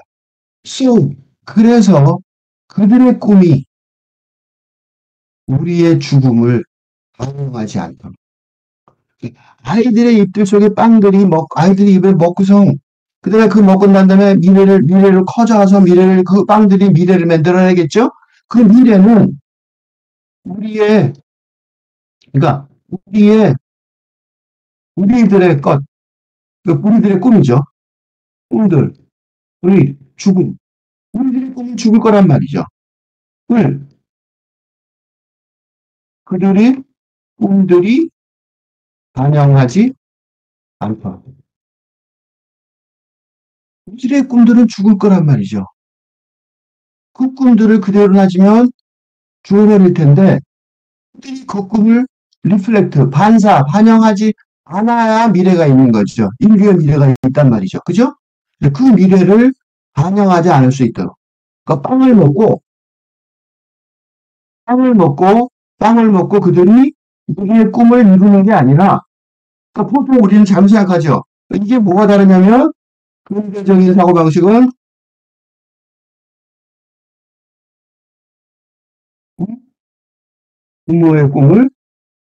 A: So, 그래서 그들의 꿈이 우리의 죽음을 반영하지 않도록 아이들의 입들 속에 아이들이 입에 먹고서 그다음에 그 먹고 난 다음에 미래를 커져서 그 빵들이 미래를 만들어내겠죠? 그 미래는 우리의 그러니까 우리의 우리들의 것, 우리들의 꿈이죠. 꿈들, 우리 죽음, 우리들의 꿈은 죽을 거란 말이죠. 을 그들이 꿈들이 반영하지 않다. 우리들의 꿈들은 죽을 거란 말이죠. 그 꿈들을 그대로 놔주면 죽어버릴 텐데 그들이 그 꿈을 반영하지 않아야 미래가 있는 거죠. 인류의 미래가 있단 말이죠. 그죠? 그 미래를 반영하지 않을 수 있도록. 그러니까 빵을 먹고 그들이 우리의 꿈을 이루는 게 아니라, 그러니까 보통 우리는 잘못 생각하죠. 이게 뭐가 다르냐면, 근대적인 사고방식은, 부모의 꿈을,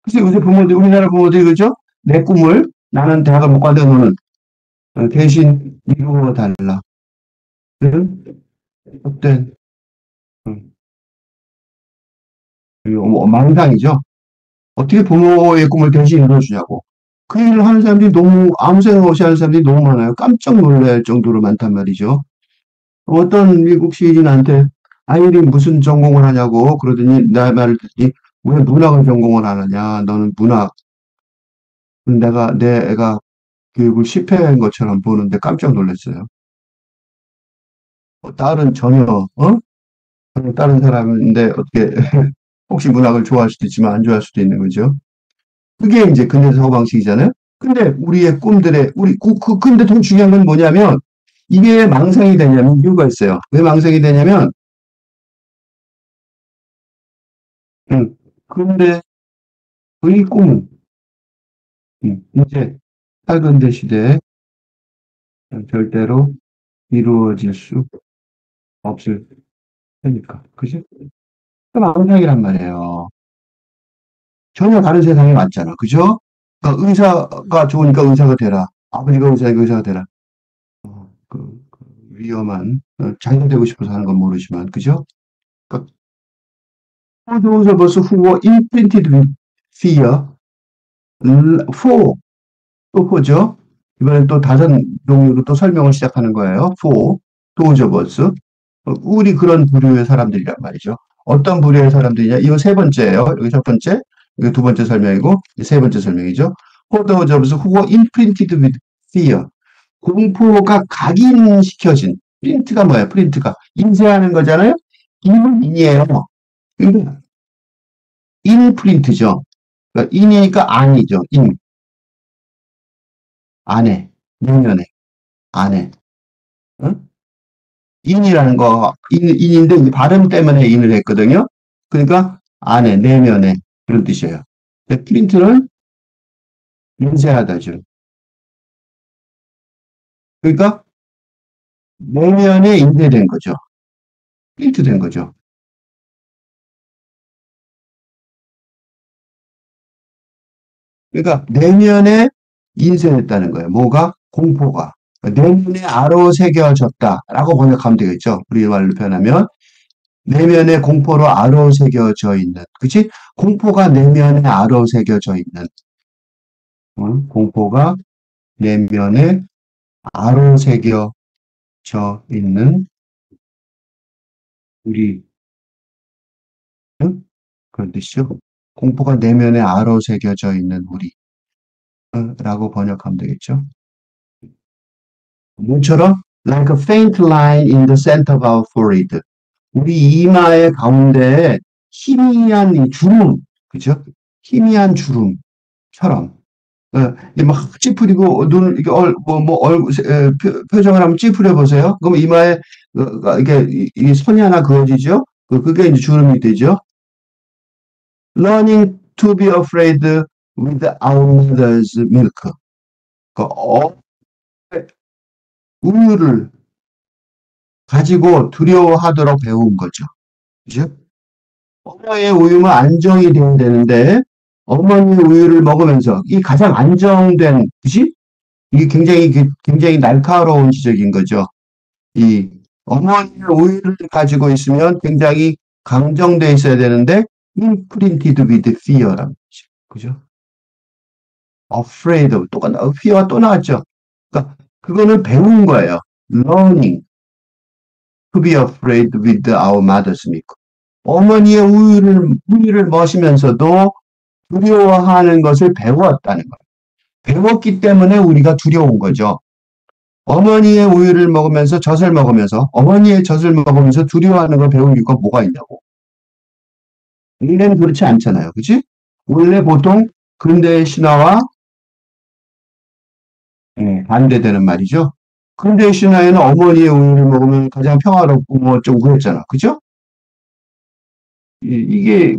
A: 글쎄 요새 우리나라 부모들이 그죠? 내 꿈을 나는 대학을 못 가는데 너는 대신 이루어 달라. 그런 어떤, 음, 망상이죠. 어떻게 부모의 꿈을 대신 이루어주냐고. 그 일을 하는 사람들이 아무 생각 없이 하는 사람들이 너무 많아요. 깜짝 놀랄 정도로 많단 말이죠. 어떤 미국 시인한테 아이들이 무슨 전공을 하냐고 그러더니 나 말을 듣더니 왜 문학을 전공을 하느냐. 너는 내 애가 교육을 실패한 것처럼 보는데 깜짝 놀랐어요. 딸은 다른 사람인데 어떻게 혹시 문학을 좋아할 수도 있지만 안 좋아할 수도 있는 거죠. 그게 이제 근대 사고방식이잖아요. 근데 근데 더 중요한 건 뭐냐면, 이게 왜 망상이 되냐면, 이유가 있어요. 왜 망상이 되냐면, 근데 의 꿈은, 이제, 탈근대 시대에 절대로 이루어질 수 없을 테니까. 그죠? 그 망상이란 말이에요. 전혀 다른 세상에 왔잖아. 그죠? 그러니까 의사가 좋으니까 의사가 되라. 아버지가 의사니까 의사가 되라. 위험한, 자기가 되고 싶어서 하는 건 모르지만, 그죠? 그러니까 those of us who were imprinted with fear, for, 또 for죠? 이번엔 또 다른 종류로 또 설명을 시작하는 거예요. for, those of us. 우리 그런 부류의 사람들이란 말이죠. 어떤 부류의 사람들이냐? 이거 세 번째예요. 여기 첫 번째, 이거 두 번째 설명이고, 세 번째 설명이죠. For those of us who were imprinted with fear. 공포가 각인시켜진. 프린트가 뭐예요? 프린트가. 인쇄하는 거잖아요? 인은 인이에요. 그러니까 인프린트죠. 그러니까 인이니까 안이죠. 안에, 내면에, 안에. 응? 인이라는 거, 인인데 이 발음 때문에 인을 했거든요. 그러니까 안에, 내면에 그런 뜻이에요. 프린트는 인쇄하다죠. 그러니까 내면에 인쇄된 거죠. 프린트된 거죠. 그러니까 내면에 인쇄됐다는 거예요. 뭐가? 공포가. 내면에 아로 새겨졌다라고 번역하면 되겠죠. 우리 말로 표현하면 내면의 공포로 아로새겨져 있는, 그치? 공포가 내면에 아로새겨져 있는, 공포가 내면에 아로새겨져 있는 우리, 응? 그런 뜻이죠. 공포가 내면에 아로새겨져 있는 우리, 라고 번역하면 되겠죠. 뭐처럼? Like a faint line in the center of our forehead. 우리 이마의 가운데에 희미한 이 주름, 그죠? 희미한 주름처럼. 이막 찌푸리고 눈을 이렇게 얼굴 표정을 한번 찌푸려 보세요. 그럼 이마에 이게 이 선이 하나 그어지죠. 그게 이제 주름이 되죠. Learning to be afraid with our mother's milk. 그 우유를 가지고 두려워하도록 배운 거죠. 그죠? 어머니의 우유만 안정이 돼야 되는데 어머니의 우유를 먹으면서 이 가장 안정된, 그지? 이게 굉장히 날카로운 지적인 거죠. 이 어머니의 우유를 가지고 있으면 굉장히 강정돼 있어야 되는데 imprinted with fear라는 거죠. 그죠? afraid of fear가 또 나왔죠. 그러니까 그거는 배운 거예요. learning to be afraid with our mother's milk. 어머니의 우유를 마시면서도 두려워하는 것을 배웠다는 거예요. 배웠기 때문에 우리가 두려운 거죠. 어머니의 우유를 먹으면서 젖을 먹으면서 어머니의 젖을 먹으면서 두려워하는 걸 배운 이유가 뭐가 있냐고. 원래는 그렇지 않잖아요. 그치? 원래 보통 근대의 신화와 반대되는 말이죠. 근대의 신화에는 어머니의 우유를 먹으면 가장 평화롭고 뭐 좀 그랬잖아. 그죠? 이게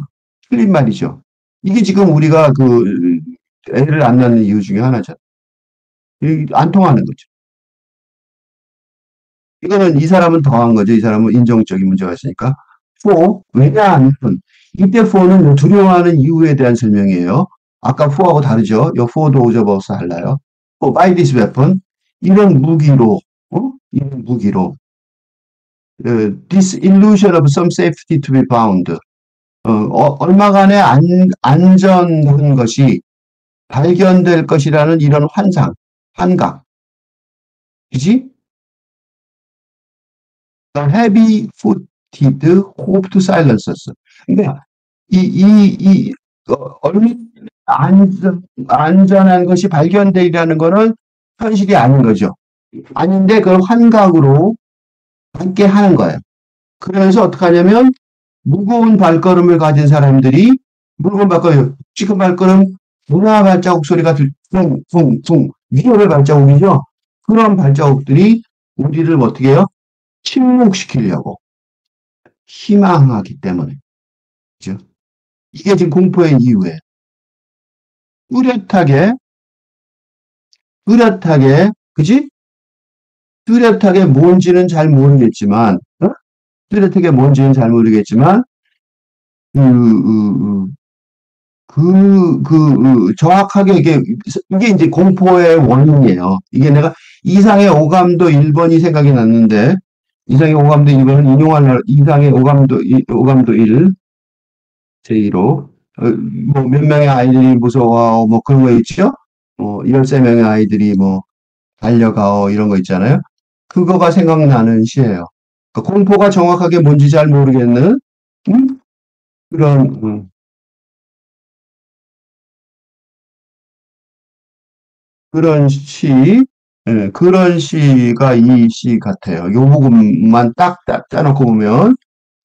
A: 틀린 말이죠. 이게 지금 우리가 애를 안 낳는 이유 중에 하나죠. 안 통하는 거죠. 이거는 이 사람은 더한 거죠. 이 사람은 인종적인 문제가 있으니까. for, 왜냐하면 이때 for는 두려워하는 이유에 대한 설명이에요. 아까 for하고 다르죠. 요 for도 오저버스 달라요. for by this weapon, 이런 무기로, 이런 무기로 this illusion of some safety to be found. 얼마간의 안전한 것이 발견될 것이라는 이런 환각. 그지? The heavy-footed hope to silence us. 그러니까 얼마 안전한 것이 발견되리라는 거는 현실이 아닌 거죠. 아닌데 그걸 환각으로 함께 하는 거예요. 그러면서 어떻게 하냐면 무거운 발걸음을 가진 사람들이 무거운 발걸음, 지금 발걸음 문화 발자국 소리가 쿵쿵쿵 위험의 발자국이죠. 그런 발자국들이 우리를 어떻게 해요? 침묵시키려고 희망하기 때문에. 그죠? 이게 지금 공포의 이유예요. 뚜렷하게, 그지? 뚜렷하게 뭔지는 잘 모르겠지만, 뚜렷하게 뭔지는 잘 모르겠지만, 정확하게 이게 이제 공포의 원인이에요. 이게 내가 이상의 오감도 1번이 생각이 났는데, 이상의 오감도 1번은 이상의 오감도 1, 제2로, 뭐 몇 명의 아이들이 무서워, 뭐 그런 거 있죠? 13명의 아이들이 뭐 달려가오, 이런 거 있잖아요. 그거가 생각나는 시예요. 그러니까 공포가 정확하게 뭔지 잘 모르겠는, 그런, 그런 시, 그런 시가 이 시 같아요. 요 부분만 딱 짜놓고 보면,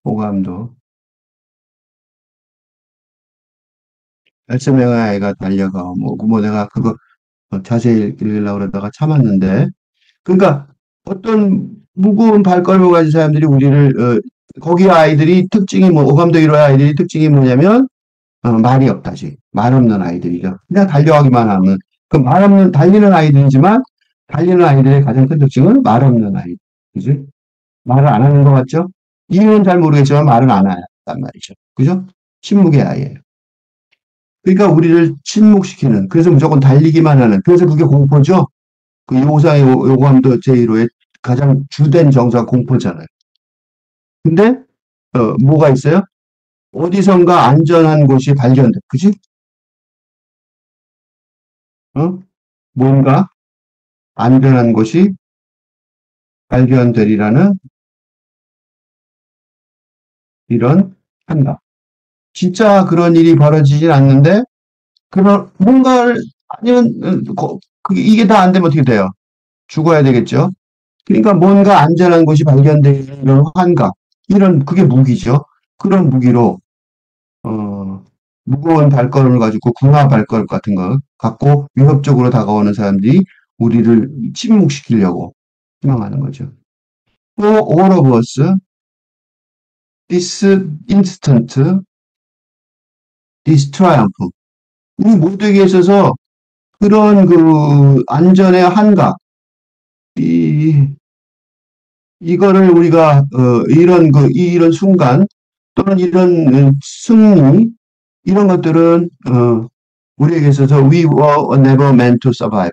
A: 오감도. 13명의 아이가 달려가, 내가 그거 자세히 읽으려고 그러다가 참았는데, 그러니까 어떤 무거운 발걸음을 가진 사람들이 우리를, 거기 아이들이 특징이 오감도 1호의 아이들이 특징이 뭐냐면, 말이 없다지. 말 없는 아이들이죠. 그냥 달려가기만 하면 그 말 없는, 달리는 아이들이지만, 달리는 아이들의 가장 큰 특징은 말 없는 아이. 그지? 말을 안 하는 것 같죠? 이유는 잘 모르겠지만 말은 안 한단 말이죠. 그죠? 침묵의 아이예요. 그러니까 우리를 침묵시키는, 그래서 무조건 달리기만 하는, 그래서 그게 공포죠? 그 요구사항의 요구함도 제1호의 가장 주된 정서가 공포잖아요. 근데, 뭐가 있어요? 어디선가 안전한 곳이 발견돼. 그지? 어? 뭔가 안전한 곳이 발견되리라는 이런 한가. 진짜 그런 일이 벌어지진 않는데, 그런, 뭔가를, 아니면, 이게 다 안 되면 어떻게 돼요? 죽어야 되겠죠? 그러니까 뭔가 안전한 곳이 발견되는 이런 환각. 그게 무기죠. 그런 무기로, 어, 무거운 발걸음을 가지고 군화 발걸음 같은 거 갖고 위협적으로 다가오는 사람들이 우리를 침묵시키려고 희망하는 거죠. For all of us, this instant, this triumph. 우리 모두에게 있어서 그런 그 안전의 한각, 이, 이거를 우리가, 이런 순간, 또는 이런 승리, 이런 것들은, 우리에게 있어서 we were never meant to survive.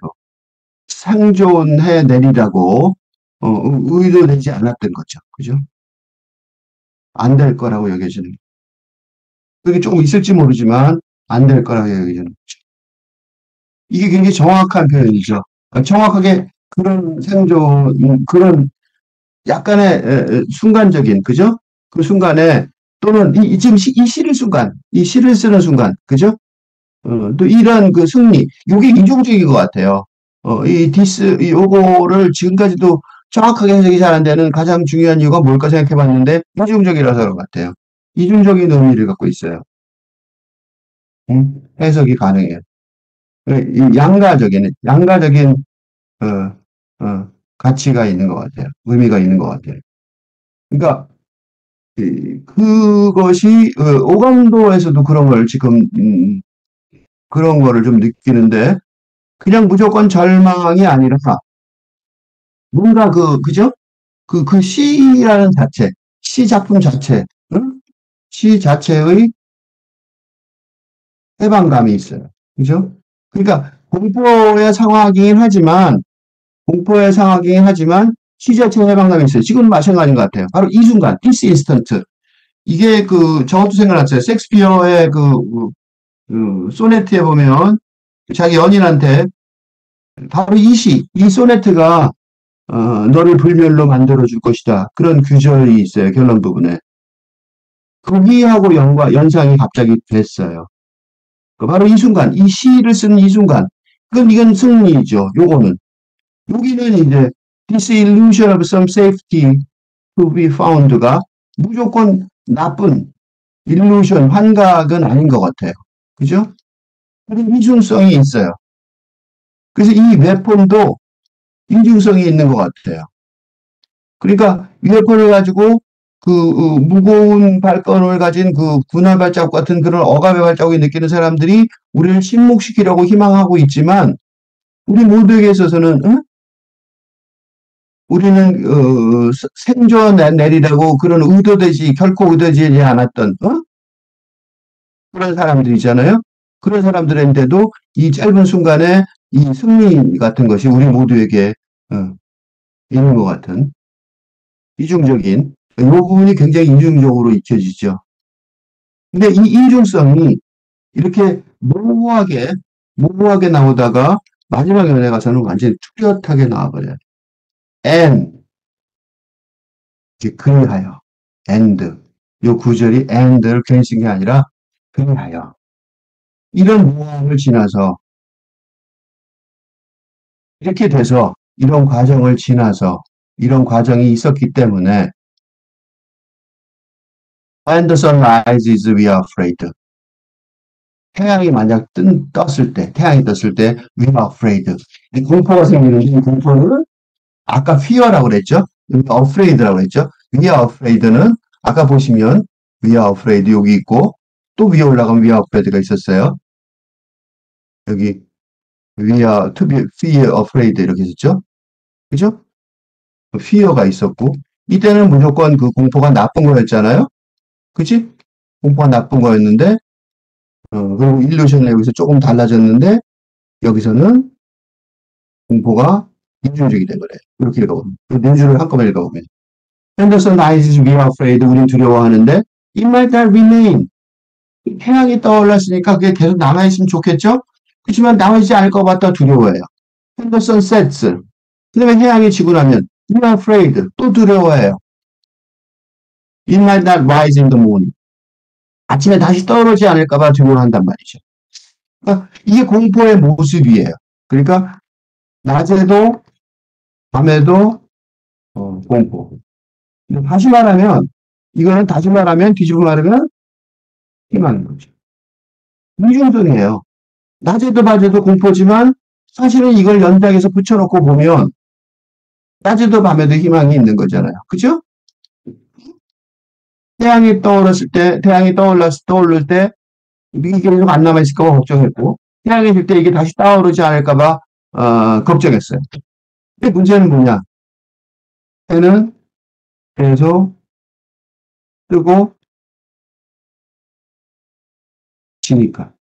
A: 생존해 내리라고, 의도되지 않았던 거죠. 그죠? 안 될 거라고 여겨지는. 그게 조금 있을지 모르지만, 안 될 거라고 여겨지는 거죠. 이게 굉장히 정확한 표현이죠. 정확하게 그런 그런 약간의 순간적인, 그죠? 그 순간에, 또는 지금 이 시를 순간, 이 시를 쓰는 순간, 그죠? 또 이런 그 승리, 이게 이중적인 것 같아요. 요거를 지금까지도 정확하게 해석이 잘 안 되는 가장 중요한 이유가 뭘까 생각해 봤는데, 이중적이라서 그런 것 같아요. 이중적인 의미를 갖고 있어요. 해석이 가능해요. 양가적인, 가치가 있는 것 같아요. 의미가 있는 것 같아요. 그러니까, 그것이, 오감도에서도 그런 걸 지금, 그런 거를 좀 느끼는데, 그냥 무조건 절망이 아니라, 뭔가 그죠? 그 시라는 자체, 시 작품 자체, 응? 시 자체의 해방감이 있어요. 그죠? 그러니까, 공포의 상황이긴 하지만, 시 자체의 해방감이 있어요. 지금 마찬가지인 것 같아요. 바로 이 순간, this instant. 이게 저것도 생각났어요. 섹스피어의 소네트에 보면, 자기 연인한테, 바로 이 소네트가, 너를 불멸로 만들어줄 것이다. 그런 규절이 있어요. 결론 부분에. 거기하고 연상이 갑자기 됐어요. 바로 이 순간, 이 시를 쓰는 이 순간. 이건 승리죠. 요거는. 여기는 이제, this illusion of some safety to be found가 무조건 나쁜 일루션, 환각은 아닌 것 같아요. 그죠? 그런 이중성이 있어요. 그래서 이 웨폰도 이중성이 있는 것 같아요. 그러니까 웨폰을 가지고 무거운 발건을 가진 그 군화 발자국 같은 그런 억압의 발자국이 느끼는 사람들이 우리를 침묵시키려고 희망하고 있지만 우리 모두에게 있어서는 우리는 생존 내리라고 그런 결코 의도되지 않았던 그런 사람들이잖아요. 그런 사람들인데도 이 짧은 순간에 이 승리 같은 것이 우리 모두에게 있는 것 같은 이중적인 이 부분이 굉장히 이중적으로 익혀지죠. 근데 이 이중성이 이렇게 모호하게 나오다가 마지막 연애 가서는 완전히 뚜렷하게 나와버려요. and 그리하여 and 요 구절이 and를 괜히 쓴 게 아니라 그리하여 이런 모함을 지나서 이렇게 돼서 이런 과정을 지나서 이런 과정이 있었기 때문에 when the sun rises we are afraid. 태양이 만약 태양이 떴을 때 we are afraid. 공포가 생기는데 이 공포는 아까 fear라고 그랬죠? afraid라고 그랬죠? we are afraid는 아까 보시면 we are afraid 여기 있고 또 위에 올라가면 we are afraid가 있었어요. 여기 We are to be fear afraid 이렇게 썼죠? 그죠? fear가 있었고 이때는 무조건 그 공포가 나쁜 거였잖아요. 그치? 공포가 나쁜 거였는데 그리고 일루션은 여기서 조금 달라졌는데 여기서는 공포가 이중적이 된 거래. 이렇게 읽어보면. 네 줄을 한꺼번에 읽어보면. Henderson rises, we are afraid. 우린 두려워하는데 it might not remain. 태양이 떠올랐으니까 그게 계속 남아있으면 좋겠죠? 그렇지만 남아있지 않을 것 같다 두려워해요. Henderson sets. 그 다음에 해양이 지고 나면 we are afraid. 또 두려워해요. It might not rise in the morning. 아침에 다시 떠오르지 않을까 봐 두려워한단 말이죠. 그러니까 이게 공포의 모습이에요. 그러니까 낮에도 밤에도 공포. 다시 말하면 이거는 다시 말하면 뒤집어 말하면 희망인 거죠. 이중성이에요. 낮에도 밤에도 공포지만 사실은 이걸 연장해서 붙여놓고 보면 낮에도 밤에도 희망이 있는 거잖아요. 그죠? 태양이 떠올랐을 때, 태양이 떠오를 때 이게 계속 안 남아있을까 봐 걱정했고 태양이 질 때 이게 다시 떠오르지 않을까 봐 걱정했어요. 근데 문제는 뭐냐? 해는 계속 뜨고 지니까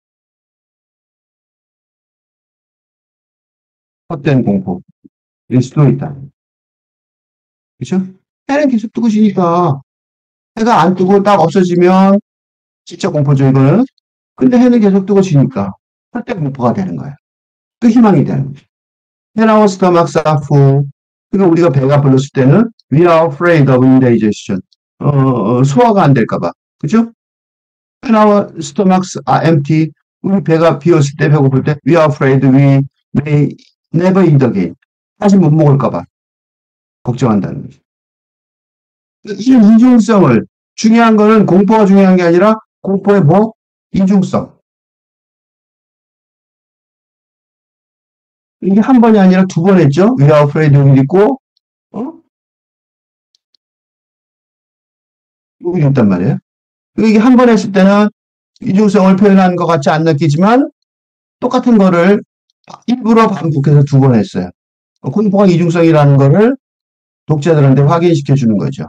A: 헛된 공포일 수도 있다. 그죠? 해는 계속 뜨고 지니까 해가 안 뜨고 딱 없어지면 진짜 공포죠, 이거는. 근데 해는 계속 뜨고 지니까 헛된 공포가 되는 거예요. 또 희망이 되는 거죠. 해나워 스토막스 아프. 그러니까 우리가 배가 불렀을 때는 we are afraid of indigestion. 소화가 안 될까봐. 그죠? Our stomachs are empty. 우리 배가 비었을 때, 배고플 때, we are afraid we may never eat again. 다시 못 먹을까봐 걱정한다는 거죠. 이 이중성을, 중요한 거는 공포가 중요한 게 아니라 공포의 뭐? 이중성. 이게 한 번이 아니라 두 번 했죠? We are afraid 여기 있고, 여기 있단 말이에요. 이게 한 번 했을 때는 이중성을 표현한 것 같지 않 느끼지만 똑같은 거를 일부러 반복해서 두 번 했어요. 공포가 이중성이라는 거를 독자들한테 확인시켜 주는 거죠.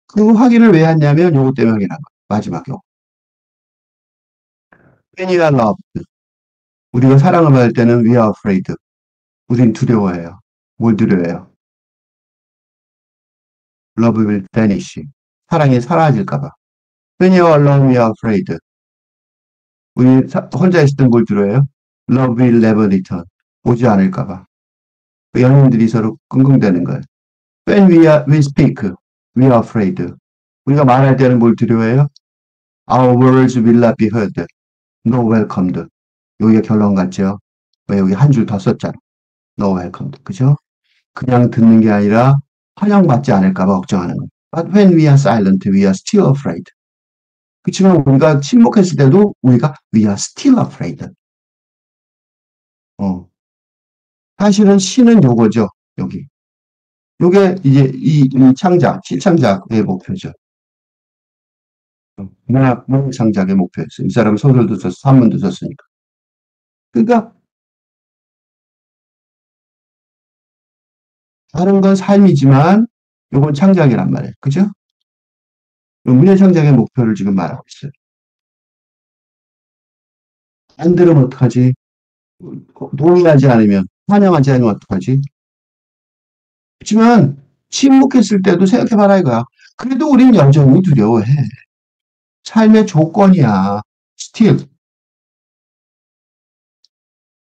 A: 그 확인을 왜 했냐면 요거 때문에 확인한 거예요. 마지막 요. When you are loved. 우리가 사랑을 받을 때는 we are afraid. 우린 두려워해요. 뭘 두려워해요? Love will vanish. 사랑이 사라질까 봐. When you are alone, we are afraid. 우리 혼자 있을 땐 뭘 두려워해요? Love will never return. 오지 않을까 봐. 연인들이 서로 끙끙대는 거예요. When we speak, we are afraid. 우리가 말할 때는 뭘 두려워해요? Our words will not be heard. No welcomed. 여기가 결론 같죠? 왜 여기 한 줄 더 썼잖아. No welcomed. 그죠? 그냥 듣는 게 아니라 환영받지 않을까 봐 걱정하는 거예요. But when we are silent, we are still afraid. 그렇지만 우리가 침묵했을 때도 우리가 we are still afraid. 사실은 시는 요거죠. 여기. 요게 이제 이 창작, 시창작의 목표죠. 문학 창작의 목표였어요. 이 사람은 소설도 썼어, 산문도 썼으니까. 그러니까 다른 건 삶이지만 요건 창작이란 말이에요. 그죠? 문예 창작의 목표를 지금 말하고 있어요. 안 들으면 어떡하지? 동의하지 않으면, 환영하지 않으면 어떡하지? 그렇지만 침묵했을 때도 생각해봐라 이거야. 그래도 우린 여전히 두려워해. 삶의 조건이야. still.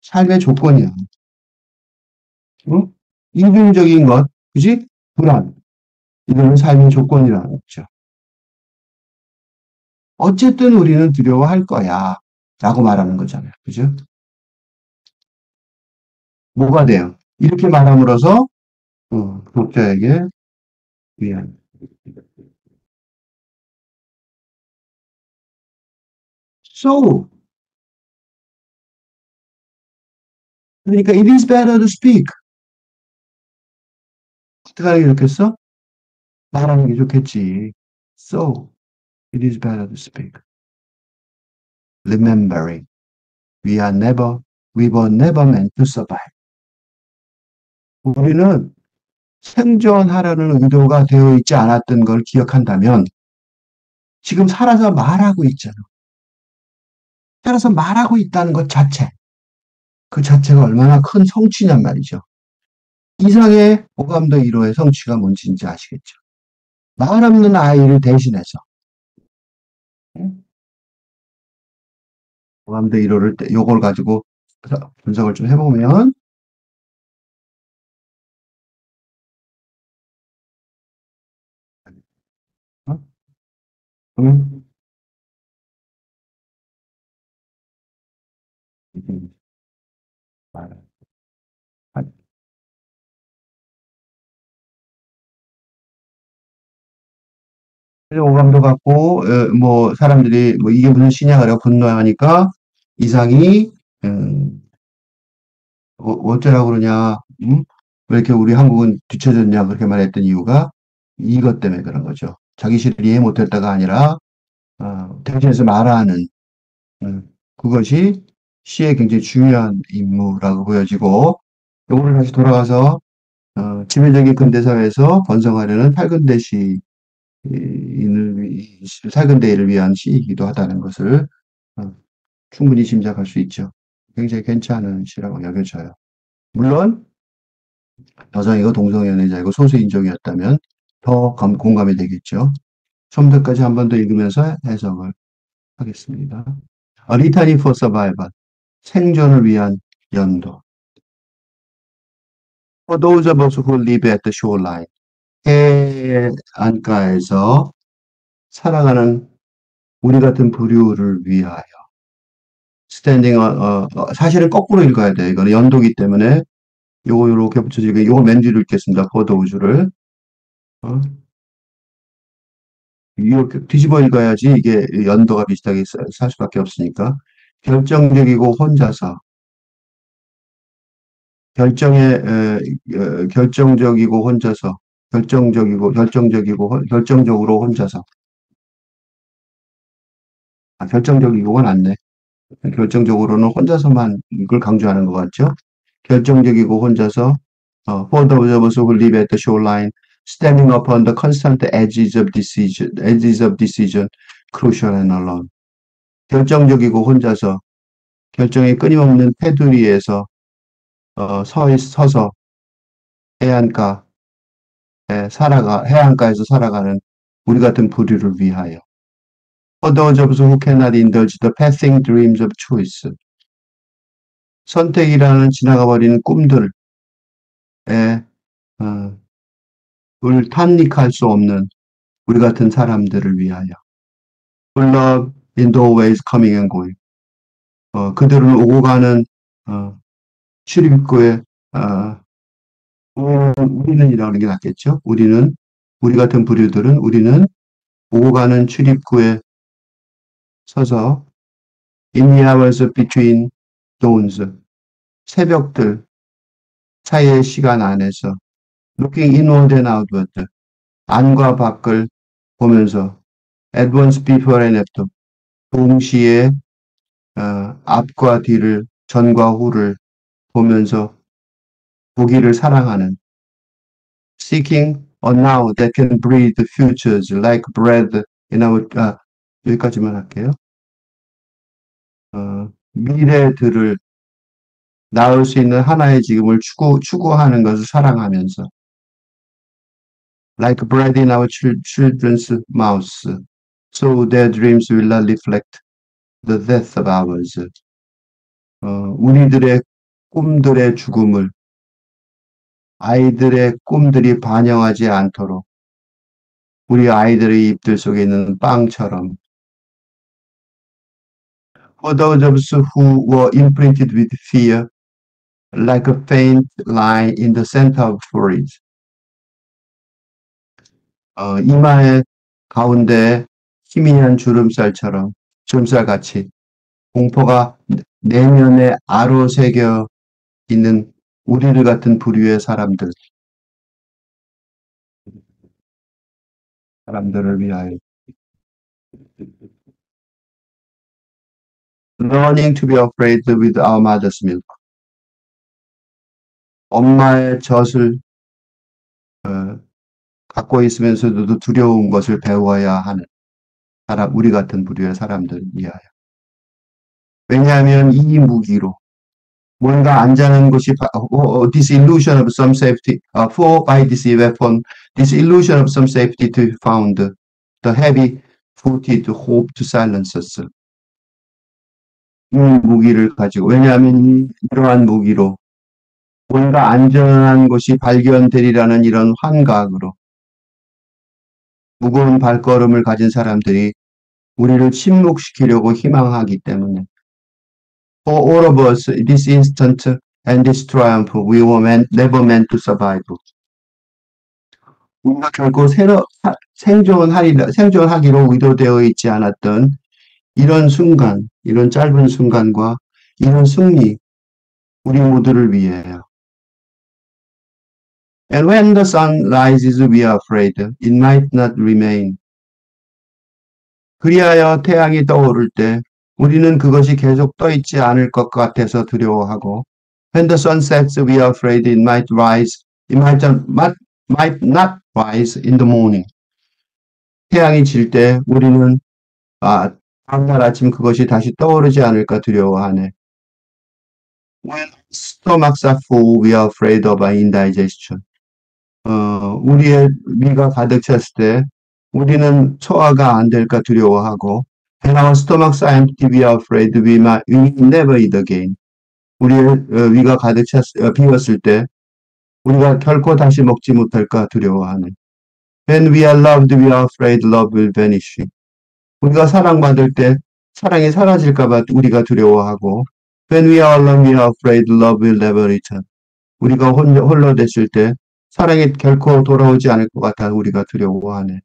A: 삶의 조건이야. 응? 이중적인 것, 그지? 불안. 이거는 삶의 조건이라는 거죠. 어쨌든 우리는 두려워할 거야. 라고 말하는 거잖아요. 그죠? 뭐가 돼요? 이렇게 말함으로써, 독자에게 위안. So, 그러니까 it is better to speak. 어떻게 하는 게 좋겠어? 말하는 게 좋겠지. So, it is better to speak. Remembering. we were never meant to survive. 우리는 생존하려는 의도가 되어 있지 않았던 걸 기억한다면 지금 살아서 말하고 있잖아. 살아서 말하고 있다는 것 자체, 그 자체가 얼마나 큰 성취냔 말이죠. 이상의 오감도 1호의 성취가 뭔지 이제 아시겠죠? 말 없는 아이를 대신해서 오감도 1호를 요걸 가지고 분석을 좀 해보면 어? 음, 말. 오감도 갖고 뭐 사람들이 뭐 이게 무슨 신이야 그래 분노하니까 이상이 음, 어쩌라고 그러냐, 왜 이렇게 우리 한국은 뒤처졌냐 그렇게 말했던 이유가 이것 때문에 그런 거죠. 자기 시를 이해 못했다가 아니라 대신해서 말하는 그것이 시의 굉장히 중요한 임무라고 보여지고 요거를 다시 돌아가서 지배적인 근대사회에서 번성하려는 살근대 시인을 살근대를 위한 시이기도 하다는 것을 어, 충분히 짐작할 수 있죠. 굉장히 괜찮은 시라고 여겨져요. 물론 여성이고 동성연애자이고 소수인종이었다면 더 공감이 되겠죠. 처음부터까지 한 번 더 읽으면서 해석을 하겠습니다. A Litany for Survival, 생존을 위한 연도. For those of us who live at the shoreline, 해안가에서 살아가는 우리 같은 부류를 위하여. Standing 사실은 거꾸로 읽어야 돼요. 이거는 연도기 때문에 요거 요렇게 붙여지고 요거 맨 뒤로 읽겠습니다. for those를. 어? 이렇게 뒤집어 읽어야지 이게 연도가 비슷하게 살 수밖에 없으니까. 결정적이고 혼자서, 결정적이고 혼자서, 결정적으로 혼자서. 결정적이고가 낫네. 결정적으로는 혼자서만 이걸 강조하는 것 같죠? 결정적이고 혼자서, for those of us who live at the shoreline, standing upon the constant edges of decision, crucial and alone. 결정적이고 혼자서, 결정이 끊임없는 테두리에서 서서 해안가에 해안가에서 살아가는 우리 같은 부류를 위하여. For those of us who cannot indulge the passing dreams of choice. 선택이라는 지나가 버리는 꿈들에 어, 을 탐닉할 수 없는 우리 같은 사람들을 위하여. Who love in doorways coming and going. 그들은 오고 가는 어, 출입구에 우리는 이라는 게 낫겠죠. 우리 같은 부류들은 우리는 오고 가는 출입구에 서서 in the hours between dawns, 새벽들 사이의 시간 안에서 looking inward and outward, 안과 밖을 보면서 at once before and after, 동시에 앞과 뒤를 전과 후를 보면서 보기를 사랑하는 seeking a now that can breathe the futures like bread in our 여기까지만 할게요. 미래들을 낳을 수 있는 하나의 지금을 추구하는 것을 사랑하면서 like bread in our children's mouths, so their dreams will not reflect the death of ours. 우리들의 꿈들의 죽음을 아이들의 꿈들이 반영하지 않도록 우리 아이들의 입들 속에 있는 빵처럼 for those of us who were imprinted with fear like a faint line in the center of forehead. 이마의 가운데 희미한 주름살 같이 공포가 내면에 아로새겨 있는 우리를 같은 부류의 사람들을 위하여. learning to be afraid with our mother's milk. 엄마의 젖을 어, 갖고 있으면서도 두려운 것을 배워야 하는 사람, 우리 같은 부류의 사람들 위하여. 왜냐하면 이 무기로 뭔가 안전한 것이 this illusion of some safety for by this weapon, this illusion of some safety to be found, the heavy-footed hope to silence us. 이 무기를 가지고 왜냐하면 이러한 무기로 뭔가 안전한 것이 발견되리라는 이런 환각으로 무거운 발걸음을 가진 사람들이 우리를 침묵시키려고 희망하기 때문에 For all of us, this instant and this triumph, we were never meant to survive. 우리가 결코 생존하기로 의도되어 있지 않았던 이런 순간, 이런 짧은 순간과 이런 승리, 우리 모두를 위해요. And when the sun rises, we are afraid it might not remain. 그리하여 태양이 떠오를 때 우리는 그것이 계속 떠 있지 않을 것 같아서 두려워하고 When the sun sets, we are afraid it might not rise in the morning. 태양이 질 때 우리는 다음날 아침 그것이 다시 떠오르지 않을까 두려워하네. When stomachs are full, we are afraid of indigestion. 우리의 위가 가득 찼을 때 우리는 소화가 안 될까 두려워하고 When our stomachs are empty, we are afraid we never eat again. 우리의 위가 가득 비웠을 때 우리가 결코 다시 먹지 못할까 두려워하네. When we are loved, we are afraid love will vanish. 우리가 사랑받을 때 사랑이 사라질까 봐 우리가 두려워하고 When we are alone, we are afraid love will never return. 우리가 홀로 됐을 때 사랑이 결코 돌아오지 않을 것 같아 우리가 두려워하네.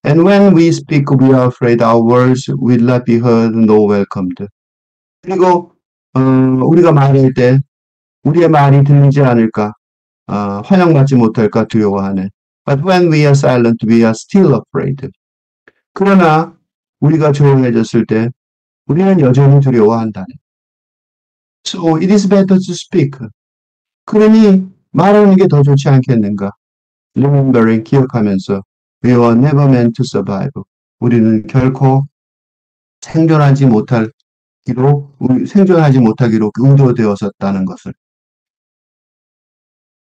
A: And when we speak, we are afraid our words will not be heard nor welcomed. 그리고 우리가 말할 때 우리의 말이 들리지 않을까, 환영받지 못할까 두려워하네. But when we are silent, we are still afraid. 그러나 우리가 조용해졌을 때 우리는 여전히 두려워한다네. So it is better to speak. 그러니 말하는 게 더 좋지 않겠는가? Remembering, 기억하면서 We were never meant to survive. 우리는 결코 생존하지 못하기로 의도되었었다는 것을